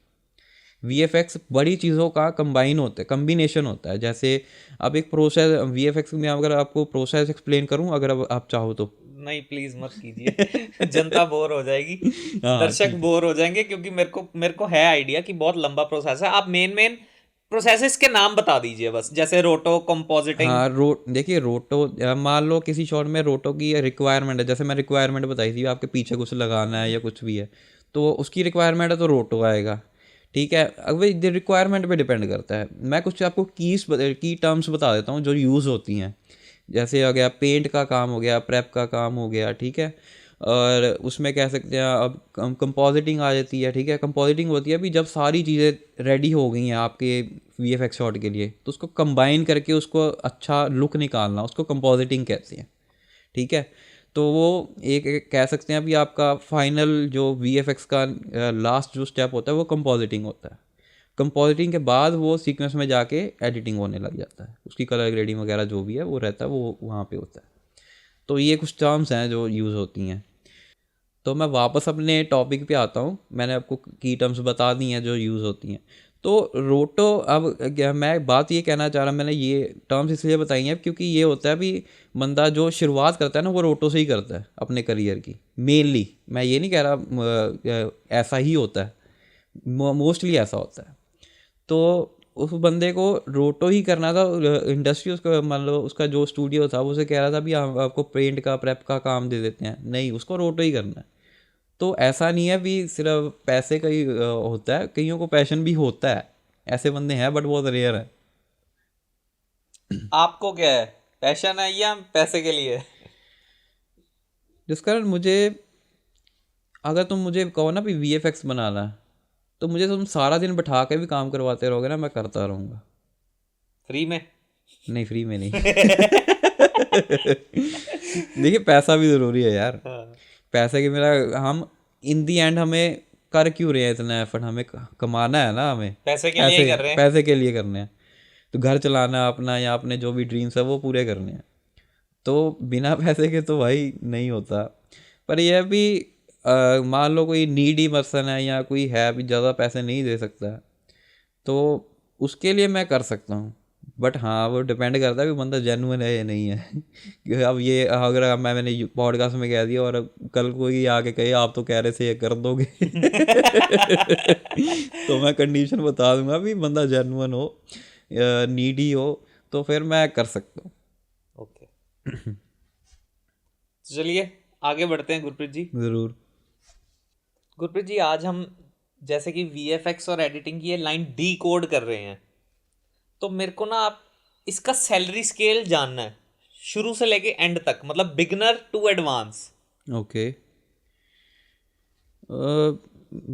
वीएफएक्स बड़ी चीज़ों का कंबाइन होता है, कम्बिनेशन होता है। जैसे अब एक प्रोसेस वीएफएक्स में, अगर आपको प्रोसेस एक्सप्लेन करूं, अगर अब आप चाहो तो। नहीं, प्लीज मत कीजिए। जनता बोर हो जाएगी, हाँ दर्शक ठीक है। बोर हो जाएंगे, क्योंकि मेरे को है आइडिया कि बहुत लंबा प्रोसेस है। आप मेन मेन प्रोसेसेस के नाम बता दीजिए बस, जैसे रोटो, कंपोजिटिंग। हाँ, देखिए रोटो, मान लो किसी शॉट में रोटो की रिक्वायरमेंट है, जैसे मैं रिक्वायरमेंट बताई थी, आपके पीछे कुछ लगाना है या कुछ भी है, तो उसकी रिक्वायरमेंट है तो रोटो आएगा। ठीक है, अब रिक्वायरमेंट पे डिपेंड करता है। मैं कुछ आपको की टर्म्स बता देता हूँ जो यूज़ होती हैं। जैसे हो गया पेंट का काम, हो गया प्रेप का काम, हो गया। ठीक है, और उसमें कह सकते हैं अब कंपोजिटिंग आ जाती है। ठीक है, कंपोजिटिंग होती है अभी जब सारी चीज़ें रेडी हो गई हैं आपके वीएफएक्स शॉट के लिए, तो उसको कंबाइन करके उसको अच्छा लुक निकालना, उसको कंपोजिटिंग कहते हैं। ठीक है, तो वो एक कह सकते हैं अभी आपका फाइनल जो वीएफएक्स का लास्ट जो स्टेप होता है वो कंपोजिटिंग होता है। कंपोजिटिंग के बाद वो सीक्वेंस में जाके एडिटिंग होने लग जाता है, उसकी कलर ग्रेडिंग वगैरह जो भी है वो रहता है, वो वहाँ पे होता है। तो ये कुछ टर्म्स हैं जो यूज़ होती हैं। तो मैं वापस अपने टॉपिक पे आता हूँ, मैंने आपको की टर्म्स बता दी हैं जो यूज़ होती हैं। तो रोटो, अब क्या मैं बात ये कहना चाह रहा, मैंने ये टर्म्स इसलिए बताई हैं क्योंकि ये होता है भी, बंदा जो शुरुआत करता है ना वो रोटो से ही करता है अपने करियर की, मेनली। मैं ये नहीं कह रहा ऐसा ही होता है, मोस्टली ऐसा होता है। तो उस बंदे को रोटो ही करना था। इंडस्ट्री उसका, मान लो उसका जो स्टूडियो था, वो उसे कह रहा था भी हम आपको पेंट का प्रेप का काम दे देते हैं, नहीं, उसको रोटो ही करना है। तो ऐसा नहीं है भी सिर्फ पैसे का ही होता है, कईयों को पैशन भी होता है, ऐसे बंदे हैं बट बहुत रेयर है। आपको क्या है, पैशन है या पैसे के लिए? जिस कारण मुझे, अगर तुम मुझे कहो ना भी वीएफएक्स बनाना है, तो मुझे तुम सारा दिन बैठा के भी काम करवाते रहोगे ना, मैं करता रहूँगा। फ्री में? नहीं, फ्री में नहीं। देखिए, पैसा भी ज़रूरी है यार। हाँ। पैसे के मेरा हम इन दी एंड हमें कर क्यों रहे हैं इतना एफर्ट? हमें कमाना है ना, हमें पैसे के लिए ही कर रहे हैं। पैसे के लिए करने हैं। तो घर चलाना है अपना, या अपने जो भी ड्रीम्स है वो पूरे करने हैं। तो बिना पैसे के तो भाई नहीं होता। पर यह भी मान लो कोई नीडी पर्सन है या कोई है अभी ज़्यादा पैसे नहीं दे सकता है, तो उसके लिए मैं कर सकता हूँ। बट हाँ, वो डिपेंड करता है कि बंदा जेन्युइन है या नहीं है। कि अब ये अगर मैंने पॉडकास्ट में कह दिया और कल कोई आके कहे आप तो कह रहे थे ये कर दोगे, तो मैं कंडीशन बता दूंगा भी बंदा जेन्युइन हो, नीडी हो, तो फिर मैं कर सकता हूँ। ओके, तो चलिए आगे बढ़ते हैं गुरप्रीत जी। ज़रूर। गुरप्रीत जी, आज हम जैसे कि वीएफएक्स और एडिटिंग की ये लाइन डी कोड कर रहे हैं, तो मेरे को ना आप इसका सैलरी स्केल जानना है, शुरू से लेके एंड तक, मतलब beginner to advance. Okay.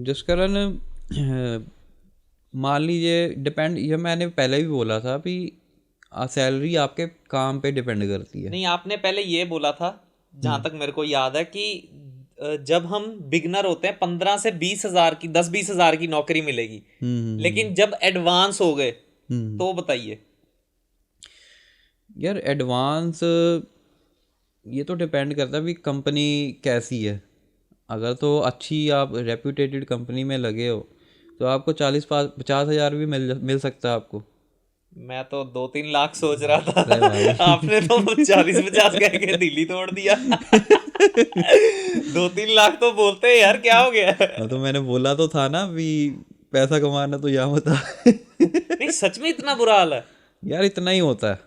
Jaskaran, मान लीजिए डिपेंड, ये मैंने पहले भी बोला था भी सैलरी आपके काम पे डिपेंड करती है। नहीं, आपने पहले ये बोला था, जहां तक मेरे को याद है, कि जब हम बिगनर होते हैं 15 से 20 हज़ार की, 10-20 हज़ार की नौकरी मिलेगी। लेकिन जब एडवांस हो गए तो बताइए। यार एडवांस, ये तो डिपेंड करता है भी कंपनी कैसी है। अगर तो अच्छी आप रेप्यूटेटेड कंपनी में लगे हो तो आपको 40-50 हज़ार भी मिल सकता है आपको। मैं तो 2-3 लाख सोच रहा था। अरे भाई। आपने तो 40-50 कह के दिल ही तोड़ दिया। 2-3 लाख तो बोलते हैं यार, क्या हो गया? हाँ, तो मैंने बोला तो था ना भी पैसा कमाना तो यहाँ होता। नहीं, सच में इतना बुरा हाल है? यार इतना ही होता है,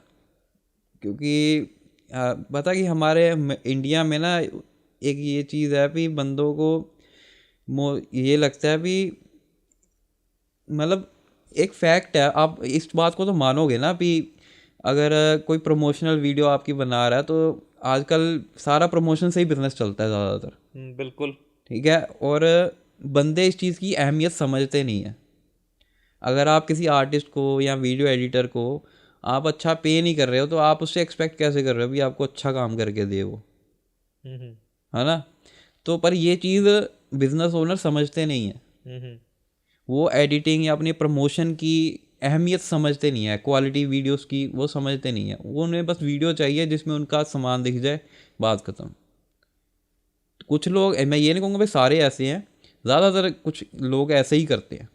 क्योंकि पता कि हमारे इंडिया में ना एक ये चीज़ है भी बंदों को ये लगता है भी, मतलब एक फैक्ट है, आप इस बात को तो मानोगे ना भी अगर कोई प्रमोशनल वीडियो आपकी बना रहा है तो आजकल सारा प्रमोशन से ही बिजनेस चलता है ज़्यादातर। बिल्कुल। ठीक है, और बंदे इस चीज़ की अहमियत समझते नहीं है। अगर आप किसी आर्टिस्ट को या वीडियो एडिटर को आप अच्छा पे नहीं कर रहे हो तो आप उससे एक्सपेक्ट कैसे कर रहे हो भी आपको अच्छा काम करके दे वो, है ना? तो पर ये चीज़ बिजनेस ओनर समझते नहीं है। वो एडिटिंग या अपने प्रमोशन की अहमियत समझते नहीं है, क्वालिटी वीडियोस की वो समझते नहीं है। वो उन्हें बस वीडियो चाहिए जिसमें उनका सामान दिख जाए, बात ख़त्म। कुछ लोग, मैं ये नहीं कहूँगा भाई सारे ऐसे हैं, ज़्यादातर कुछ लोग ऐसे ही करते हैं।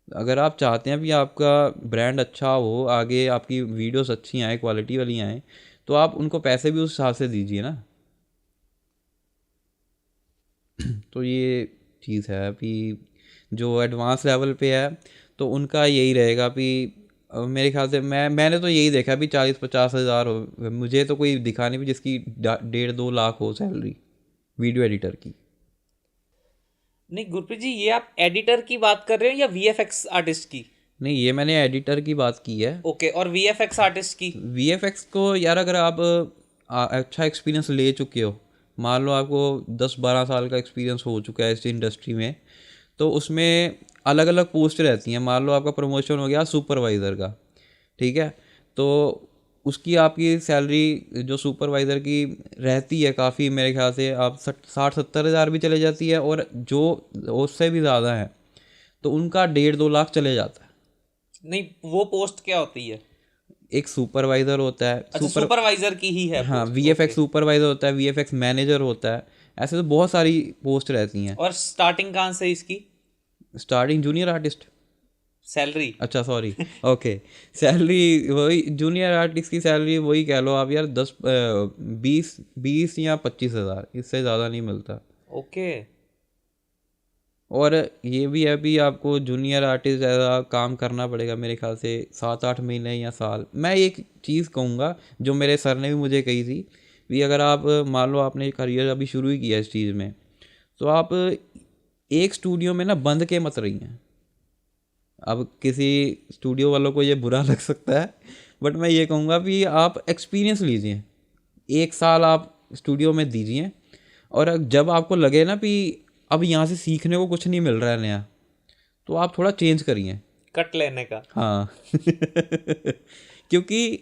अगर आप चाहते हैं भी आपका ब्रांड अच्छा हो, आगे आपकी वीडियोस अच्छी आए, क्वालिटी वाली आए, तो आप उनको पैसे भी उस हिसाब से दीजिए ना। तो ये चीज़ है कि जो एडवांस लेवल पे है तो उनका यही रहेगा कि मेरे ख्याल से मैंने तो यही देखा भी 40-50 हज़ार हो। मुझे तो कोई दिखा नहीं भी जिसकी 1.5-2 लाख हो सैलरी वीडियो एडिटर की। नहीं गुरप्रीत जी, ये आप एडिटर की बात कर रहे हो या वीएफएक्स आर्टिस्ट की? नहीं, ये मैंने एडिटर की बात की है। ओके, और वीएफएक्स आर्टिस्ट की? वीएफएक्स को यार अगर आप अच्छा एक्सपीरियंस ले चुके हो, मान लो आपको 10-12 साल का एक्सपीरियंस हो चुका है इस इंडस्ट्री में, तो उसमें अलग अलग पोस्ट रहती हैं। मान लो आपका प्रमोशन हो गया सुपरवाइज़र का, ठीक है, तो उसकी आपकी सैलरी जो सुपरवाइज़र की रहती है काफ़ी, मेरे ख्याल से आप 60-70 हज़ार भी चले जाती है, और जो उससे भी ज़्यादा है तो उनका 1.5-2 लाख चले जाता है। नहीं, वो पोस्ट क्या होती है? एक सुपरवाइज़र होता है। अच्छा, सुपरवाइजर की ही है हाँ, पोस्ट। वीएफएक्स सुपरवाइज़र होता है, वीएफएक्स मैनेजर होता है, ऐसे तो बहुत सारी पोस्ट रहती हैं। और स्टार्टिंग कहाँ से इसकी स्टार्टिंग जूनियर आर्टिस्ट, सैलरी? अच्छा सॉरी, ओके, सैलरी वही जूनियर आर्टिस्ट की सैलरी वही कह लो आप यार, 20 या 25 हज़ार, इससे ज़्यादा नहीं मिलता। ओके। और ये भी है भी आपको जूनियर आर्टिस्ट ज़्यादा काम करना पड़ेगा, मेरे ख्याल से 7-8 महीने या साल। मैं एक चीज़ कहूँगा जो मेरे सर ने भी मुझे कही थी भी, अगर आप मान लो आपने करियर अभी शुरू ही किया इस चीज़ में, तो आप एक स्टूडियो में ना बंद के मत रहिए। अब किसी स्टूडियो वालों को ये बुरा लग सकता है, बट मैं ये कहूँगा भी आप एक्सपीरियंस लीजिए, 1 साल आप स्टूडियो में दीजिए, और जब आपको लगे ना भी अब यहाँ से सीखने को कुछ नहीं मिल रहा है नया, तो आप थोड़ा चेंज करिए, कट लेने का? हाँ। क्योंकि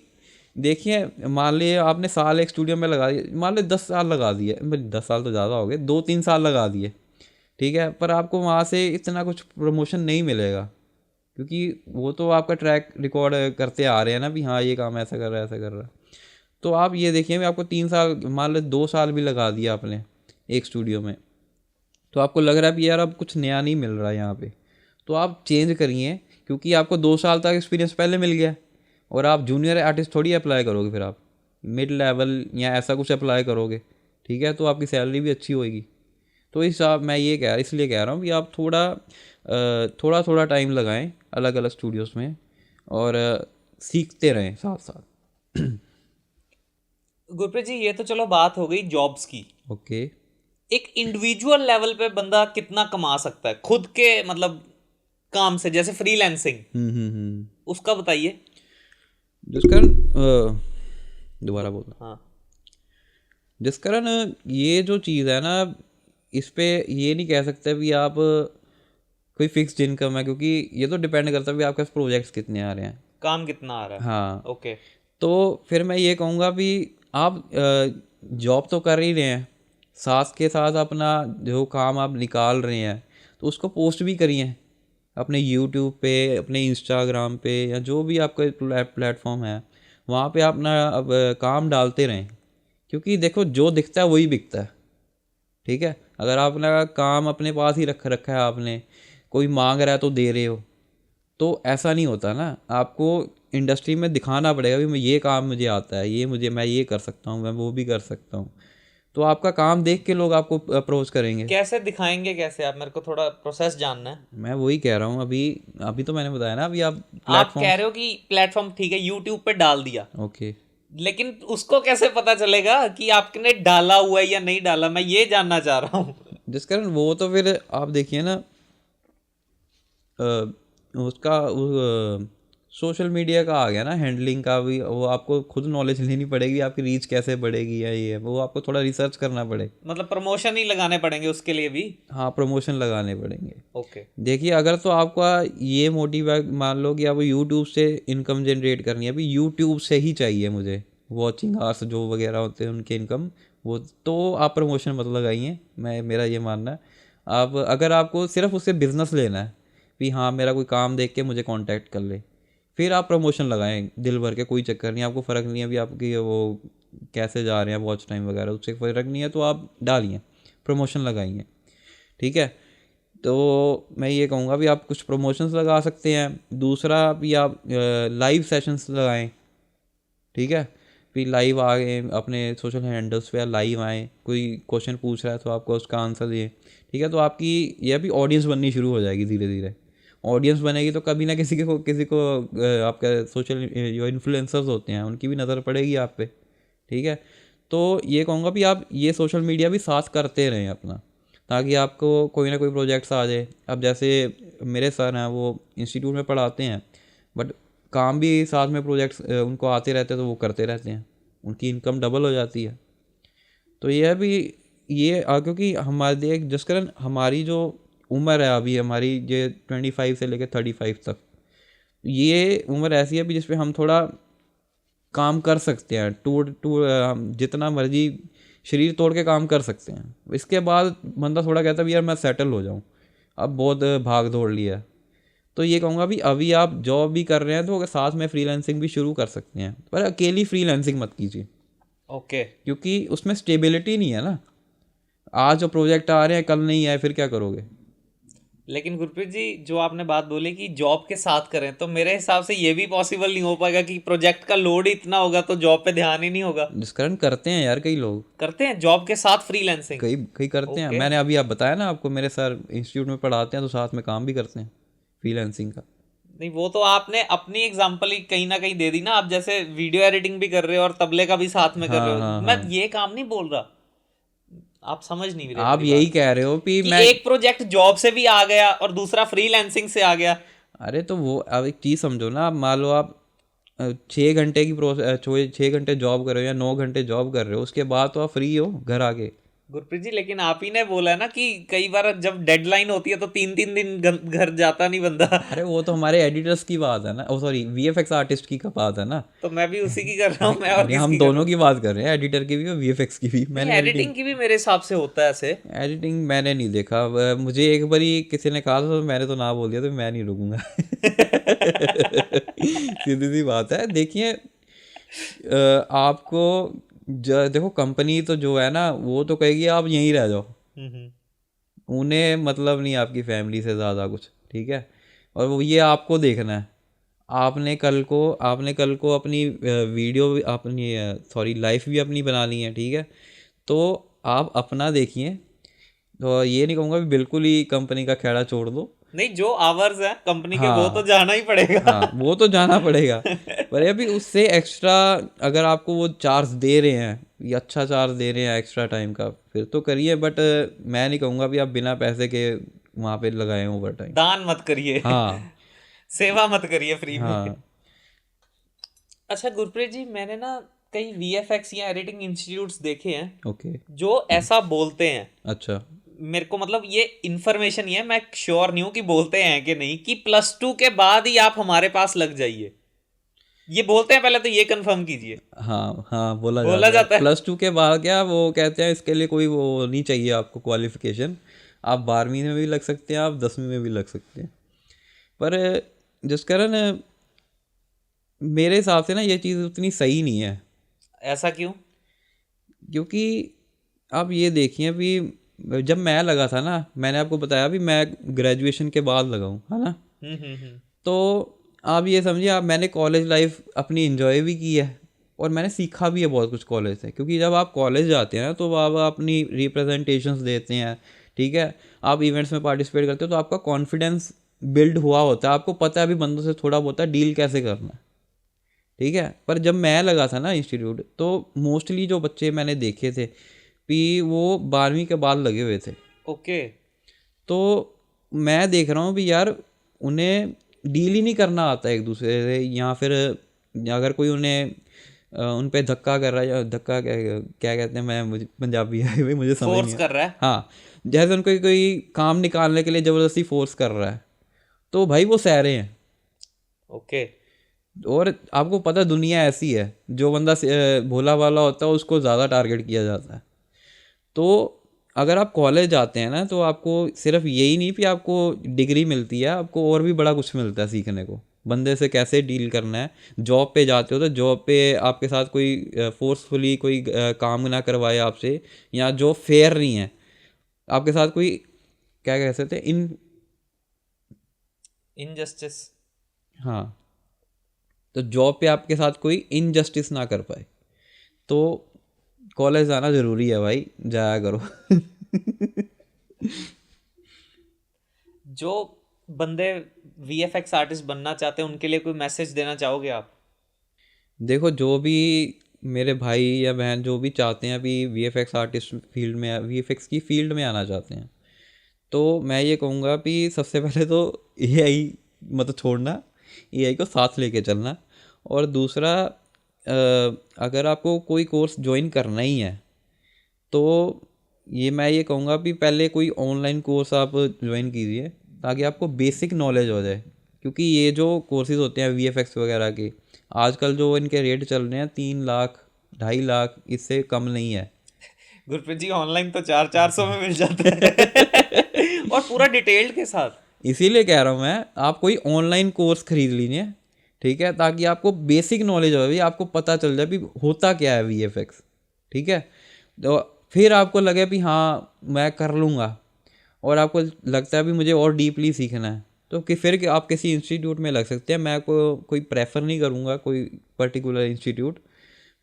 देखिए, मान लीजिए आपने साल एक स्टूडियो में लगा दिया, मान लीजिए 10 साल लगा दिए, 10 साल तो ज़्यादा हो गए, 2-3 साल लगा दिए, ठीक है, पर आपको वहाँ से इतना कुछ प्रमोशन नहीं मिलेगा, क्योंकि वो तो आपका ट्रैक रिकॉर्ड करते आ रहे हैं ना, भी हाँ ये काम ऐसा कर रहा है, ऐसा कर रहा है। तो आप ये देखिए भी आपको 3 साल, मान लो 2 साल भी लगा दिया आपने एक स्टूडियो में, तो आपको लग रहा है कि यार अब कुछ नया नहीं मिल रहा है यहाँ पे, तो आप चेंज करिए, क्योंकि आपको 2 साल तक एक्सपीरियंस पहले मिल गया, और आप जूनियर आर्टिस्ट थोड़ी अप्लाई करोगे, फिर आप मिड लेवल या ऐसा कुछ अप्लाई करोगे, ठीक है, तो आपकी सैलरी भी अच्छी होएगी। तो इस हिसाब मैं ये इसलिए कह रहा हूँ कि आप थोड़ा थोड़ा टाइम लगाएं अलग अलग स्टूडियोज़ में, और सीखते रहें साथ साथ। गुरप्रीत जी, ये तो चलो बात हो गई जॉब्स की। ओके। एक इंडिविजुअल लेवल पे बंदा कितना कमा सकता है खुद के मतलब काम से, जैसे फ्रीलांसिंग, उसका बताइए। जिस कारण दोबारा बोलना। हाँ। जिस कारण ये जो चीज़ है ना, इस पे ये नहीं कह सकते भी आप कोई फिक्स्ड इनकम है, क्योंकि ये तो डिपेंड करता है भी आपके पास प्रोजेक्ट्स कितने आ रहे हैं, काम कितना आ रहा है। हाँ। ओके। तो फिर मैं ये कहूँगा भी आप जॉब तो कर ही रहे हैं, साथ के साथ अपना जो काम आप निकाल रहे हैं तो उसको पोस्ट भी करिए अपने यूट्यूब पे, अपने इंस्टाग्राम पे, या जो भी आपका प्लेटफॉर्म है वहाँ पे अपना अब काम डालते रहें, क्योंकि देखो जो दिखता है वही बिकता है, ठीक है। अगर आपने काम अपने पास ही रखा है, आपने कोई मांग रहा है तो दे रहे हो, तो ऐसा नहीं होता ना, आपको इंडस्ट्री में दिखाना पड़ेगा भी मैं ये काम मुझे आता है, मैं ये कर सकता हूँ, मैं वो भी कर सकता हूँ, तो आपका काम देख के लोग आपको अप्रोच करेंगे। कैसे दिखाएंगे, कैसे? आप मेरे को थोड़ा प्रोसेस जानना है। मैं वही कह रहा हूँ, अभी अभी तो मैंने बताया ना, अभी आप आप प्लेटफॉर्म। कह रहे हो कि प्लेटफॉर्म ठीक है, यूट्यूब पे डाल दिया, ओके। लेकिन उसको कैसे पता चलेगा कि आपने डाला हुआ है या नहीं डाला? मैं ये जानना चाह रहा हूँ। जिस कारण वो तो फिर आप देखिए ना, उसका सोशल मीडिया का आ गया ना, हैंडलिंग का भी, वो आपको खुद नॉलेज लेनी पड़ेगी, आपकी रीच कैसे बढ़ेगी, या ये वो आपको थोड़ा रिसर्च करना पड़ेगा। मतलब प्रमोशन ही लगाने पड़ेंगे उसके लिए भी? हाँ, प्रमोशन लगाने पड़ेंगे। ओके। देखिए, अगर तो आपका ये मोटिव है, मान लो कि आपको यूट्यूब से इनकम जनरेट करनी है, अभी यूट्यूब से ही चाहिए मुझे, वॉचिंग आवर्स जो वगैरह होते हैं उनके इनकम, वो तो आप प्रमोशन मत लगाइए, मेरा ये मानना है। आप अगर आपको सिर्फ उससे बिजनेस लेना है कि हाँ मेरा कोई काम देख के मुझे कांटेक्ट कर ले, फिर आप प्रमोशन लगाएं दिल भर के, कोई चक्कर नहीं, आपको फ़र्क नहीं है अभी आपकी वो कैसे जा रहे हैं वॉच टाइम वगैरह, उससे फ़र्क नहीं है, तो आप डालिए, प्रमोशन लगाइए, ठीक है। तो मैं ये कहूँगा भी आप कुछ प्रमोशंस लगा सकते हैं। दूसरा भी आप लाइव सेशंस लगाएं, ठीक है, फिर लाइव आए अपने सोशल हैंडल्स पे, लाइव आएँ, कोई क्वेश्चन पूछ रहा है तो आपको उसका आंसर दिए, ठीक है। तो आपकी यह भी ऑडियंस बननी शुरू हो जाएगी धीरे धीरे। ऑडियंस बनेगी तो कभी ना किसी को आपका सोशल जो इन्फ्लुएंसर्स होते हैं उनकी भी नज़र पड़ेगी आप पे, ठीक है। तो ये कहूँगा भी आप ये सोशल मीडिया भी साथ करते रहें अपना, ताकि आपको कोई ना कोई प्रोजेक्ट्स आ जाए। अब जैसे मेरे सर हैं, वो इंस्टीट्यूट में पढ़ाते हैं, बट काम भी साथ में प्रोजेक्ट्स उनको आते रहते हैं, तो वो करते रहते हैं, उनकी इनकम डबल हो जाती है। तो यह भी ये क्योंकि हमारे देख जिस कारण हमारी जो उम्र है अभी हमारी, ये 25 से लेकर 35 तक, ये उम्र ऐसी है भी जिस पे हम थोड़ा काम कर सकते हैं, हम जितना मर्जी शरीर तोड़ के काम कर सकते हैं। इसके बाद बंदा थोड़ा कहता है यार मैं सेटल हो जाऊं, अब बहुत भाग दौड़ लिया। तो ये कहूँगा भी अभी आप जॉब भी कर रहे हैं तो साथ में फ्रीलांसिंग भी शुरू कर सकते हैं, पर अकेली फ्रीलांसिंग मत कीजिए, ओके। क्योंकि उसमें स्टेबिलिटी नहीं है ना। आज जो प्रोजेक्ट आ रहे हैं कल नहीं आए, फिर क्या करोगे। लेकिन गुरप्रीत जी, जो आपने बात बोली कि जॉब के साथ करें, तो मेरे हिसाब से ये भी पॉसिबल नहीं हो पाएगा कि प्रोजेक्ट का लोड इतना होगा तो जॉब पे ध्यान ही नहीं होगा। जिस कारण करते हैं यार कई लोग, करते हैं जॉब के साथ फ्रीलांसिंग? कई कई करते हैं। ओके। मैंने अभी आप बताया ना आपको, मेरे सर इंस्टीट्यूट में पढ़ाते हैं तो साथ में काम भी करते हैं फ्रीलांसिंग का। नहीं, वो तो आपने अपनी एग्जांपल ही कहीं ना कहीं दे दी ना। आप जैसे वीडियो एडिटिंग भी कर रहे हो और तबले का भी साथ में कर रहे हाँ हो। हाँ मैं हाँ, ये काम नहीं बोल रहा, आप समझ नहीं रहे आप मेरी यही बात, कह रहे हो कि कि मैं। एक प्रोजेक्ट जॉब से भी आ गया और दूसरा फ्रीलांसिंग से आ गया। अरे तो वो अब एक चीज़ समझो ना, आप मान लो आप 6 घंटे की 6 घंटे जॉब कर रहे हो या 9 घंटे जॉब कर रहे हो, उसके बाद तो आप फ्री हो घर आके, गुरप्रीत जी, लेकिन आप ही ने बोला है ना कि कई बार जब डेडलाइन होती है तो 3-3 दिन घर जाता नहीं बंदा। अरे वो तो हमारे एडिटर्स की बात है ना, ओ सॉरी वीएफएक्स आर्टिस्ट की बात है ना। तो मैं भी उसी की कर रहा अरे हूँ, मैं और अरे हम किसकी कर रहा दोनों हूँ? की बात कर रहे हैं, एडिटर की भी और वीएफएक्स की भी। नहीं, मैंने एडिटिंग एडिटिंग की भी मेरे हिसाब से होता है ऐसे। एडिटिंग मैंने नहीं देखा। मुझे एक बारी किसी ने कहा था तो मैंने तो ना बोल दिया, तो मैं नहीं रुकूंगा। सीधी सी बात है। देखिए आपको देखो कंपनी तो जो है ना वो तो कहेगी आप यहीं रह जाओ, हम्म। उन्हें मतलब नहीं आपकी फैमिली से ज़्यादा कुछ, ठीक है। और वो ये आपको देखना है। आपने कल को अपनी वीडियो भी अपनी सॉरी लाइफ भी अपनी बनानी है, ठीक है। तो आप अपना देखिए। तो ये नहीं कहूँगा कि बिल्कुल ही कंपनी का खेड़ा छोड़ दो। नहीं, जो आवर्स है कंपनी के वो तो हाँ जाना ही पड़ेगा। हाँ, वो तो जाना पड़ेगा। पर अभी उससे एक्स्ट्रा अगर आपको वो चार्ज दे रहे हैं या अच्छा चार्ज दे रहे हैं एक्स्ट्रा टाइम का, फिर तो करिए। बट मैं नहीं कहूँगा भी आप बिना पैसे के वहाँ पे लगाएं ओवर टाइम। दान मत करिए। हाँ सेवा मत करिए फ्री में। हाँ। अच्छा गुरप्रीत जी, मैंने ना कई वीएफएक्स या एडिटिंग इंस्टीट्यूट्स देखे हैं ओके। जो ऐसा बोलते हैं। अच्छा। मेरे को मतलब ये इन्फॉर्मेशन ही है, मैं श्योर नहीं हूं कि बोलते हैं कि नहीं, कि +2 के बाद ही आप हमारे पास लग जाइए। ये बोलते हैं, पहले तो ये कंफर्म कीजिए। हाँ हाँ, बोला बोला जाता है जाता है। +2 के बाद क्या वो कहते हैं इसके लिए कोई वो नहीं चाहिए आपको क्वालिफिकेशन। आप 12वीं में भी लग सकते हैं, आप 10वीं में भी लग सकते हैं। पर जिस कारण मेरे हिसाब से ना ये चीज़ उतनी सही नहीं है। ऐसा क्यों? क्योंकि आप ये देखिए अभी, जब मैं लगा था ना, मैंने आपको बताया भी मैं ग्रेजुएशन के बाद लगा हूँ, है ना। हम्म। तो आप ये समझिए, आप मैंने कॉलेज लाइफ अपनी इन्जॉय भी की है और मैंने सीखा भी है बहुत कुछ कॉलेज से। क्योंकि जब आप कॉलेज जाते हैं ना तो आप अपनी रिप्रेजेंटेशंस देते हैं, ठीक है। आप इवेंट्स में पार्टिसिपेट करते हो तो आपका कॉन्फिडेंस बिल्ड हुआ होता है, आपको पता है अभी बंदों से थोड़ा बहुत डील कैसे करना है, ठीक है। पर जब मैं लगा था ना इंस्टीट्यूट, तो मोस्टली जो बच्चे मैंने देखे थे कि वो 12वीं के बाद लगे हुए थे। ओके। तो मैं देख रहा हूँ भी यार उन्हें डील ही नहीं करना आता एक दूसरे से, या फिर अगर कोई उन्हें उन पे धक्का कर रहा है, या धक्का क्या क्या कहते हैं, मैं मुझे पंजाबी है भाई, मुझे समझ नहीं फोर्स है। कर रहा है। हाँ, जैसे उनको कोई काम निकालने के लिए ज़बरदस्ती फोर्स कर रहा है, तो भाई वो सह रहे हैं। ओके। और आपको पता है दुनिया ऐसी है, जो बंदा भोला भाला होता है उसको ज़्यादा टारगेट किया जाता है। तो अगर आप कॉलेज जाते हैं ना तो आपको सिर्फ यही नहीं कि आपको डिग्री मिलती है, आपको और भी बड़ा कुछ मिलता है सीखने को, बंदे से कैसे डील करना है। जॉब पे जाते हो तो जॉब पे आपके साथ कोई फोर्सफुली कोई काम ना करवाए आपसे, या जो फेयर नहीं है आपके साथ कोई, क्या कह सकते हैं, इन, इनजस्टिस। हाँ, तो जॉब पे आपके साथ कोई इनजस्टिस ना कर पाए, तो कॉलेज जाना ज़रूरी है भाई, जाया करो। जो बंदे वीएफएक्स आर्टिस्ट बनना चाहते हैं उनके लिए कोई मैसेज देना चाहोगे आप? देखो, जो भी मेरे भाई या बहन जो भी चाहते हैं अभी वीएफएक्स आर्टिस्ट फील्ड में, वीएफएक्स की फील्ड में आना चाहते हैं, तो मैं ये कहूँगा कि सबसे पहले तो एआई मतलब छोड़ना, एआई को साथ लेके चलना। और दूसरा, अगर आपको कोई कोर्स ज्वाइन करना ही है तो ये मैं ये कहूँगा कि पहले कोई ऑनलाइन कोर्स आप ज्वाइन कीजिए, ताकि आपको बेसिक नॉलेज हो जाए। क्योंकि ये जो कोर्सेज होते हैं वीएफएक्स वगैरह के, आजकल जो इनके रेट चल रहे हैं 3 लाख 2.5 लाख, इससे कम नहीं है। गुरप्रीत जी, ऑनलाइन तो 400-400 में मिल जाता है। और पूरा डिटेल्ड के साथ। इसीलिए कह रहा हूँ मैं, आप कोई ऑनलाइन कोर्स खरीद लीजिए, ठीक है, ताकि आपको बेसिक नॉलेज हो, भी आपको पता चल जाए भी होता क्या है वीएफएक्स, ठीक है। तो फिर आपको लगे भी हाँ मैं कर लूँगा, और आपको लगता है भी मुझे और डीपली सीखना है, तो कि फिर कि आप किसी इंस्टीट्यूट में लग सकते हैं। मैं को कोई प्रेफर नहीं करूँगा कोई पर्टिकुलर इंस्टीट्यूट,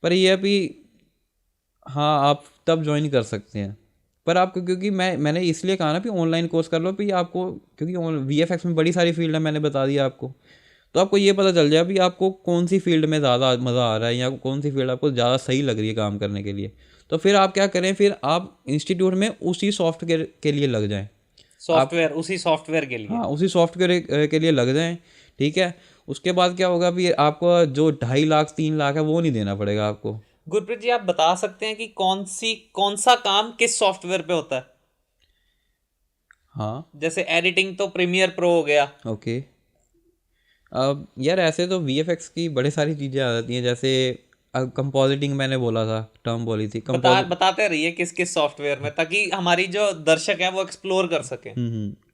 पर ये अभी, हाँ, आप तब ज्वाइन कर सकते हैं। पर आपको, क्योंकि मैंने इसलिए कहा ना कि ऑनलाइन कोर्स कर लो, भी आपको, क्योंकि वीएफएक्स में बड़ी सारी फील्ड है, मैंने बता दिया आपको। तो आपको ये पता चल जाए भी आपको कौन सी फील्ड में ज़्यादा मज़ा आ रहा है, या कौन सी फील्ड आपको ज़्यादा सही लग रही है काम करने के लिए। तो फिर आप क्या करें, फिर आप इंस्टीट्यूट में उसी सॉफ्टवेयर के लिए लग जाएं। सॉफ्टवेयर, उसी सॉफ्टवेयर के लिए। हाँ, उसी सॉफ्टवेयर के लिए लग जाएं, ठीक है। उसके बाद क्या होगा भी आपको जो 2.5 लाख 3 लाख है वो नहीं देना पड़ेगा आपको। गुरप्रीत जी, आप बता सकते हैं कि कौन सा काम किस सॉफ्टवेयर पे होता है? हाँ। जैसे एडिटिंग तो प्रीमियर प्रो हो गया। ओके। अब यार ऐसे तो वीएफएक्स की बड़ी सारी चीज़ें आ जाती हैं, जैसे कंपोजिटिंग मैंने बोला था, टर्म बोली थी कंपोजिट। बताते रहिए किस किस सॉफ्टवेयर में, ताकि हमारी जो दर्शक हैं वो एक्सप्लोर कर सकें।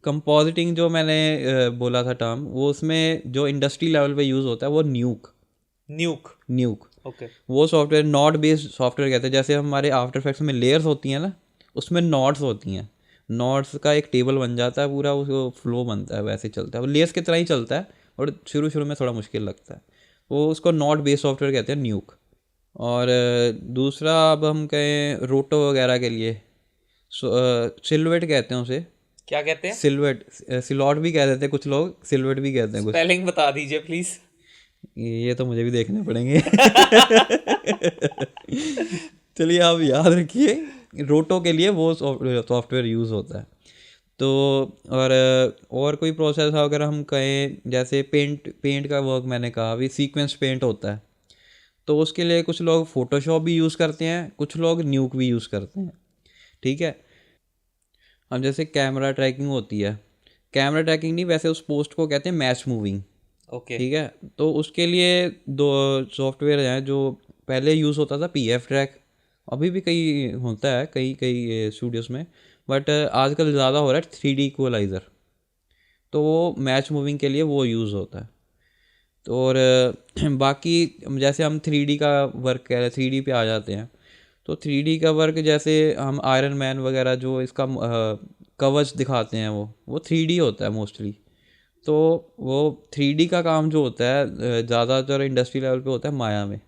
कंपोजिटिंग जो मैंने बोला था टर्म, वो उसमें जो इंडस्ट्री लेवल पे यूज़ होता है वो न्यूक। न्यूक। न्यूक ओके। वो सॉफ्टवेयर नॉट बेस्ड सॉफ्टवेयर कहते हैं। जैसे हमारे आफ्टर इफेक्ट्स में लेयर्स होती हैं ना, उसमें नॉट्स होती हैं। नॉट्स का एक टेबल बन जाता है पूरा, उसको फ्लो बनता है, वैसे चलता है वो लेयर्स की तरह ही चलता है। और शुरू शुरू में थोड़ा मुश्किल लगता है, वो उसको नॉट बेस्ड सॉफ्टवेयर कहते हैं, न्यूक। और दूसरा अब हम कहें रोटो वगैरह के लिए सिलवेट कहते हैं उसे। क्या कहते हैं? सिलवेट, सिलॉट भी कह देते हैं कुछ लोग, सिलवेट भी कहते हैं कुछ। स्पेलिंग बता दीजिए प्लीज। ये तो मुझे भी देखने पड़ेंगे। चलिए आप याद रखिए, रोटो के लिए वो सॉफ्टवेयर यूज़ होता है। तो और कोई प्रोसेस अगर हम कहें, जैसे पेंट पेंट का वर्क मैंने कहा अभी, सीक्वेंस पेंट होता है। तो उसके लिए कुछ लोग फोटोशॉप भी यूज़ करते हैं, कुछ लोग न्यूक भी यूज़ करते हैं। ठीक है। अब जैसे कैमरा ट्रैकिंग होती है, कैमरा ट्रैकिंग नहीं, वैसे उस पोस्ट को कहते हैं मैच मूविंग। ओके। ठीक है। तो उसके लिए दो सॉफ्टवेयर हैं जो पहले यूज़ होता था, पीएफ ट्रैक। अभी भी कई होता है कई कई स्टूडियोज़ में, बट आजकल ज़्यादा हो रहा है 3D इक्वलाइज़र। तो वो मैच मूविंग के लिए वो यूज़ होता है। तो और बाकी जैसे हम 3D का वर्क कह रहे हैं, 3D पे आ जाते हैं। तो 3D का वर्क जैसे हम आयरन मैन वगैरह जो इसका कवच दिखाते हैं, वो 3D होता है मोस्टली। तो वो 3D का काम जो होता है ज़्यादातर इंडस्ट्री लेवल पे होता है माया में।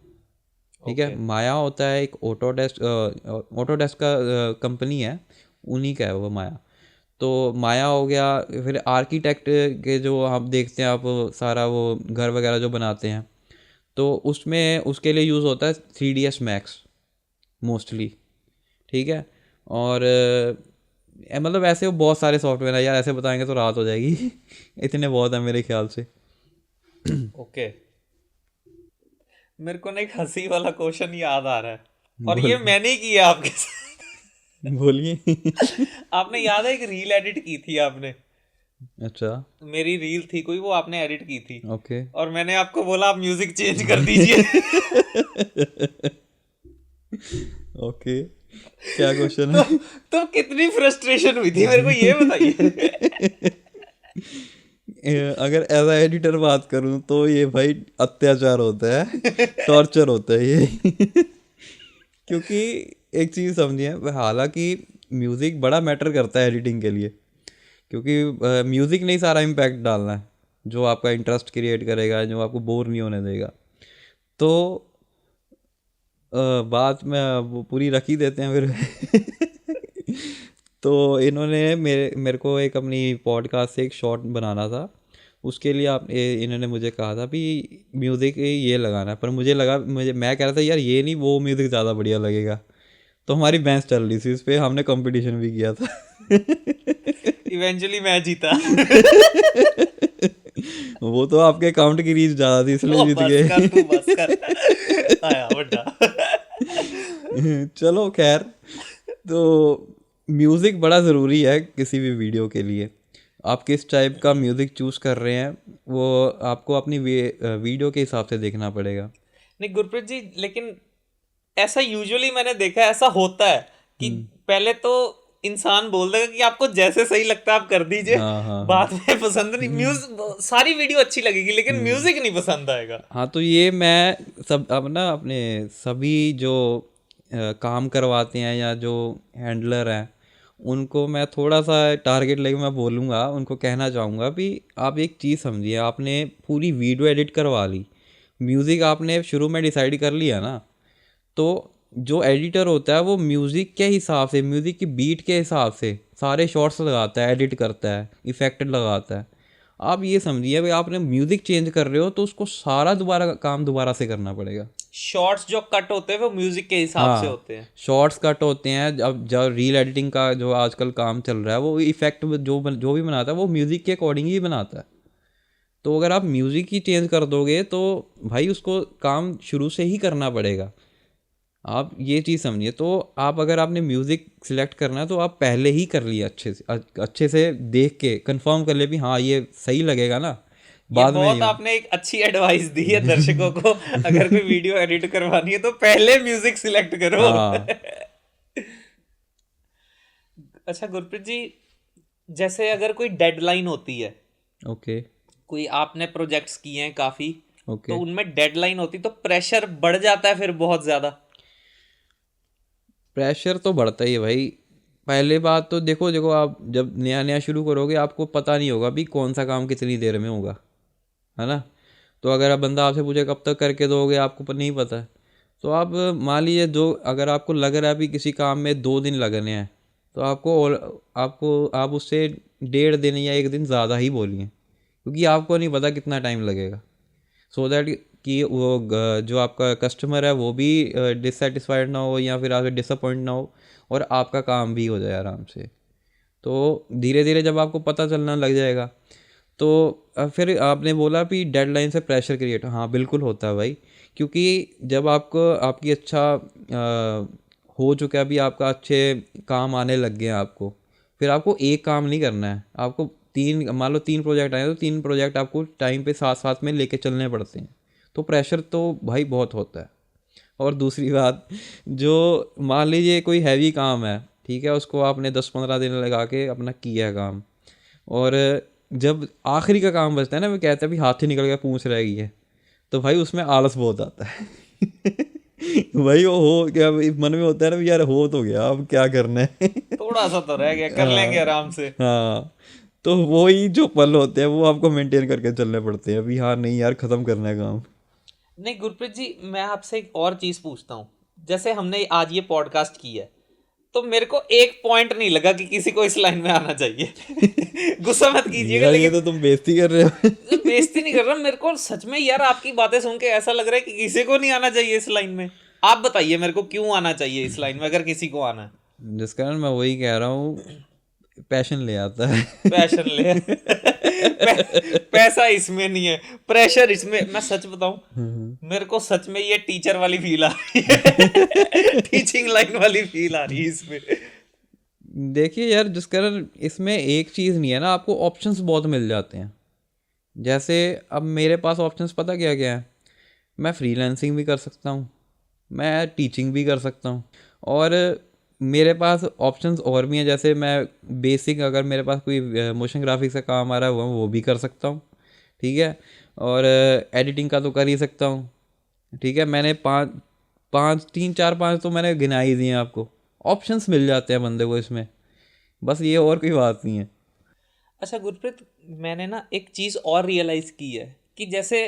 ठीक है। ओके। माया होता है एक ऑटोडेस्क का कंपनी है, उन्हीं का है वो माया। तो माया हो गया। फिर आर्किटेक्ट के जो आप देखते हैं, आप सारा वो घर वगैरह जो बनाते हैं, तो उसमें उसके लिए यूज़ होता है 3ds मैक्स मोस्टली। ठीक है। और मतलब ऐसे वो बहुत सारे सॉफ्टवेयर हैं यार, ऐसे बताएंगे तो रात हो जाएगी। इतने बहुत है मेरे ख्याल से। ओके। मेरे को ना एक हंसी वाला क्वेश्चन याद आ रहा है, और ये बोलिए। मैंने ही किया आपके साथ। बोलिए। आपने याद है, एक रील एडिट की थी आपने? अच्छा। मेरी रील थी कोई, वो आपने एडिट की थी। ओके। और मैंने आपको बोला आप म्यूजिक चेंज कर दीजिए। ओके। क्या क्वेश्चन तो है? तो कितनी फ्रस्ट्रेशन हुई थी, मेरे को ये बताइए। अगर एज आ एडिटर बात करूं तो ये भाई अत्याचार होता है, टॉर्चर होता है ये। क्योंकि एक चीज़ समझिए, हालांकि म्यूज़िक बड़ा मैटर करता है एडिटिंग के लिए, क्योंकि म्यूज़िक नहीं सारा इम्पैक्ट डालना है, जो आपका इंटरेस्ट क्रिएट करेगा, जो आपको बोर नहीं होने देगा। तो बात में वो पूरी रख ही देते हैं फिर। तो इन्होंने मेरे मेरे को एक अपनी पॉडकास्ट से एक शॉर्ट बनाना था। उसके लिए इन्होंने मुझे कहा था भी म्यूज़िक ये लगाना है, पर मुझे लगा, मैं कह रहा था यार ये नहीं, वो म्यूज़िक ज़्यादा बढ़िया लगेगा। तो हमारी बहस चल रही थी इस पर, हमने कंपटीशन भी किया था। इवेंचुअली मैं जीता। वो तो आपके अकाउंट की रीच ज़्यादा थी इसलिए ओ जीत बस कर, तू गए। बस कर। आया बड्डा। चलो खैर। तो म्यूज़िक बड़ा ज़रूरी है किसी भी वीडियो के लिए। आप किस टाइप का म्यूज़िक चूज़ कर रहे हैं, वो आपको अपनी वीडियो के हिसाब से देखना पड़ेगा। नहीं गुरप्रीत जी, लेकिन ऐसा यूजुअली मैंने देखा है, ऐसा होता है कि पहले तो इंसान बोल देगा कि आपको जैसे सही लगता है आप कर दीजिए। हाँ हाँ हाँ। बाद में पसंद नहीं, म्यूजिक सारी वीडियो अच्छी लगेगी लेकिन म्यूजिक नहीं पसंद आएगा। हाँ तो ये मैं सब अब ना अपने सभी जो काम करवाते हैं या जो हैंडलर हैं, उनको मैं थोड़ा सा टारगेट लेके मैं बोलूँगा, उनको कहना चाहूँगा भी आप एक चीज़ समझिए, आपने पूरी वीडियो एडिट करवा ली, म्यूज़िक आपने शुरू में डिसाइड कर लिया ना, तो जो एडिटर होता है वो म्यूज़िक के हिसाब से, म्यूज़िक की बीट के हिसाब से सारे शॉट्स लगाता है, एडिट करता है, इफेक्ट लगाता है। आप ये समझिए भाई, आपने म्यूज़िक चेंज कर रहे हो तो उसको सारा दोबारा काम दोबारा से करना पड़ेगा। शॉर्ट्स जो कट होते हैं वो म्यूजिक के हिसाब से हाँ, होते हैं। शॉर्ट्स कट होते हैं। अब जब रील एडिटिंग का जो आजकल काम चल रहा है, वो इफेक्ट जो भी बनाता है वो म्यूज़िक के अकॉर्डिंग ही बनाता है। तो अगर आप म्यूज़िक ही चेंज कर दोगे तो भाई उसको काम शुरू से ही करना पड़ेगा। आप ये चीज़ समझिए। तो आप अगर आपने म्यूज़िक सिलेक्ट करना है तो आप पहले ही कर लिए अच्छे से देख के कंफर्म कर ले भी हाँ ये सही लगेगा ना, ये बाद में बहुत नहीं हो। आपने एक अच्छी एडवाइस दी है दर्शकों को। अगर कोई वीडियो एडिट करवानी है तो पहले म्यूजिक सिलेक्ट करो। हाँ। अच्छा गुरप्रीत जी, जैसे अगर कोई डेडलाइन होती है, ओके। कोई आपने प्रोजेक्ट्स किए हैं काफी, तो ओके। उनमें डेडलाइन होती तो प्रेशर बढ़ जाता है फिर बहुत ज्यादा। प्रेशर तो बढ़ता ही है भाई। पहले बात तो देखो देखो, आप जब नया नया शुरू करोगे आपको पता नहीं होगा भी कौन सा काम कितनी देर में होगा, है ना। तो अगर आप बंदा आपसे पूछे कब तक करके दोगे, आपको नहीं पता है। तो आप मान लीजिए, जो अगर आपको लग रहा है भी किसी काम में 2 दिन लगने हैं, तो आप उससे 1.5 दिन या 1 दिन ज़्यादा ही बोलिए, क्योंकि आपको नहीं पता कितना टाइम लगेगा। सो दैट कि वो जो आपका कस्टमर है वो भी डिससेटिस्फाइड ना हो या फिर आपसे डिसअपॉइंट ना हो, और आपका काम भी हो जाए आराम से। तो धीरे धीरे जब आपको पता चलना लग जाएगा, तो फिर आपने बोला कि डेडलाइन से प्रेशर क्रिएट, हाँ बिल्कुल होता है भाई। क्योंकि जब आपको आपकी अच्छा हो चुका है, अभी आपका अच्छे काम आने लग गए हैं आपको, फिर आपको एक काम नहीं करना है, आपको मान लो 3 प्रोजेक्ट आए तो 3 प्रोजेक्ट आपको टाइम पे साथ साथ में लेके चलने पड़ते हैं। तो प्रेशर तो भाई बहुत होता है। और दूसरी बात, जो मान लीजिए कोई हैवी काम है, ठीक है, उसको आपने 10-15 दिन लगा के अपना किया है काम, और जब आखिरी का काम बचता है ना, वो कहते हैं भी हाथ ही निकल गया पूंछ रह गई है, तो भाई उसमें आलस बहुत आता है। भाई वो हो क्या, भाई मन में होता है ना भी यार हो तो गया, अब क्या करना है। थोड़ा सा तो रह गया, कर लेंगे हाँ। आराम से। हाँ। तो वही जो पल होते हैं वो आपको मेंटेन करके चलने पड़ते हैं, अभी हाँ नहीं यार ख़त्म करना है काम। नहीं गुरप्रीत जी, मैं आपसे एक और चीज पूछता हूँ। जैसे हमने आज ये पॉडकास्ट की है, तो मेरे को एक पॉइंट नहीं लगा कि किसी को इस लाइन में आना चाहिए। गुस्सा मत कीजिएगा, यार ये लेकिन तो तुम बेइज्जती कर रहे हो। बेइज्जती नहीं कर रहा, मेरे को सच में यार आपकी बातें सुन के ऐसा लग रहा है कि किसी को नहीं आना चाहिए इस लाइन में। आप बताइए मेरे को क्यों आना चाहिए इस लाइन में, अगर किसी को आना है। जिस कारण मैं वही कह रहा हूँ, पैशन ले आता है। पैशन ले। पैसा इसमें नहीं है, प्रेशर इसमें। मैं सच बताऊं, मेरे को सच में ये टीचर वाली फील आ रही है। टीचिंग लाइन वाली फील आ रही है इसमें। देखिए यार, जिस कारण इसमें एक चीज़ नहीं है ना, आपको ऑप्शंस बहुत मिल जाते हैं। जैसे अब मेरे पास ऑप्शंस पता क्या क्या है, मैं फ्रीलांसिंग भी कर सकता हूँ, मैं टीचिंग भी कर सकता हूँ, और मेरे पास ऑप्शंस और भी हैं। जैसे मैं बेसिक, अगर मेरे पास कोई मोशन ग्राफिक्स का काम आ रहा है वो भी कर सकता हूँ, ठीक है। और एडिटिंग का तो कर ही सकता हूँ, ठीक है। मैंने पाँच पाँच तीन चार पाँच तो मैंने गिना ही दिए हैं आपको। ऑप्शंस मिल जाते हैं बंदे को इसमें, बस ये और कोई बात नहीं है। अच्छा गुरप्रीत, मैंने ना एक चीज और रियलाइज की है कि जैसे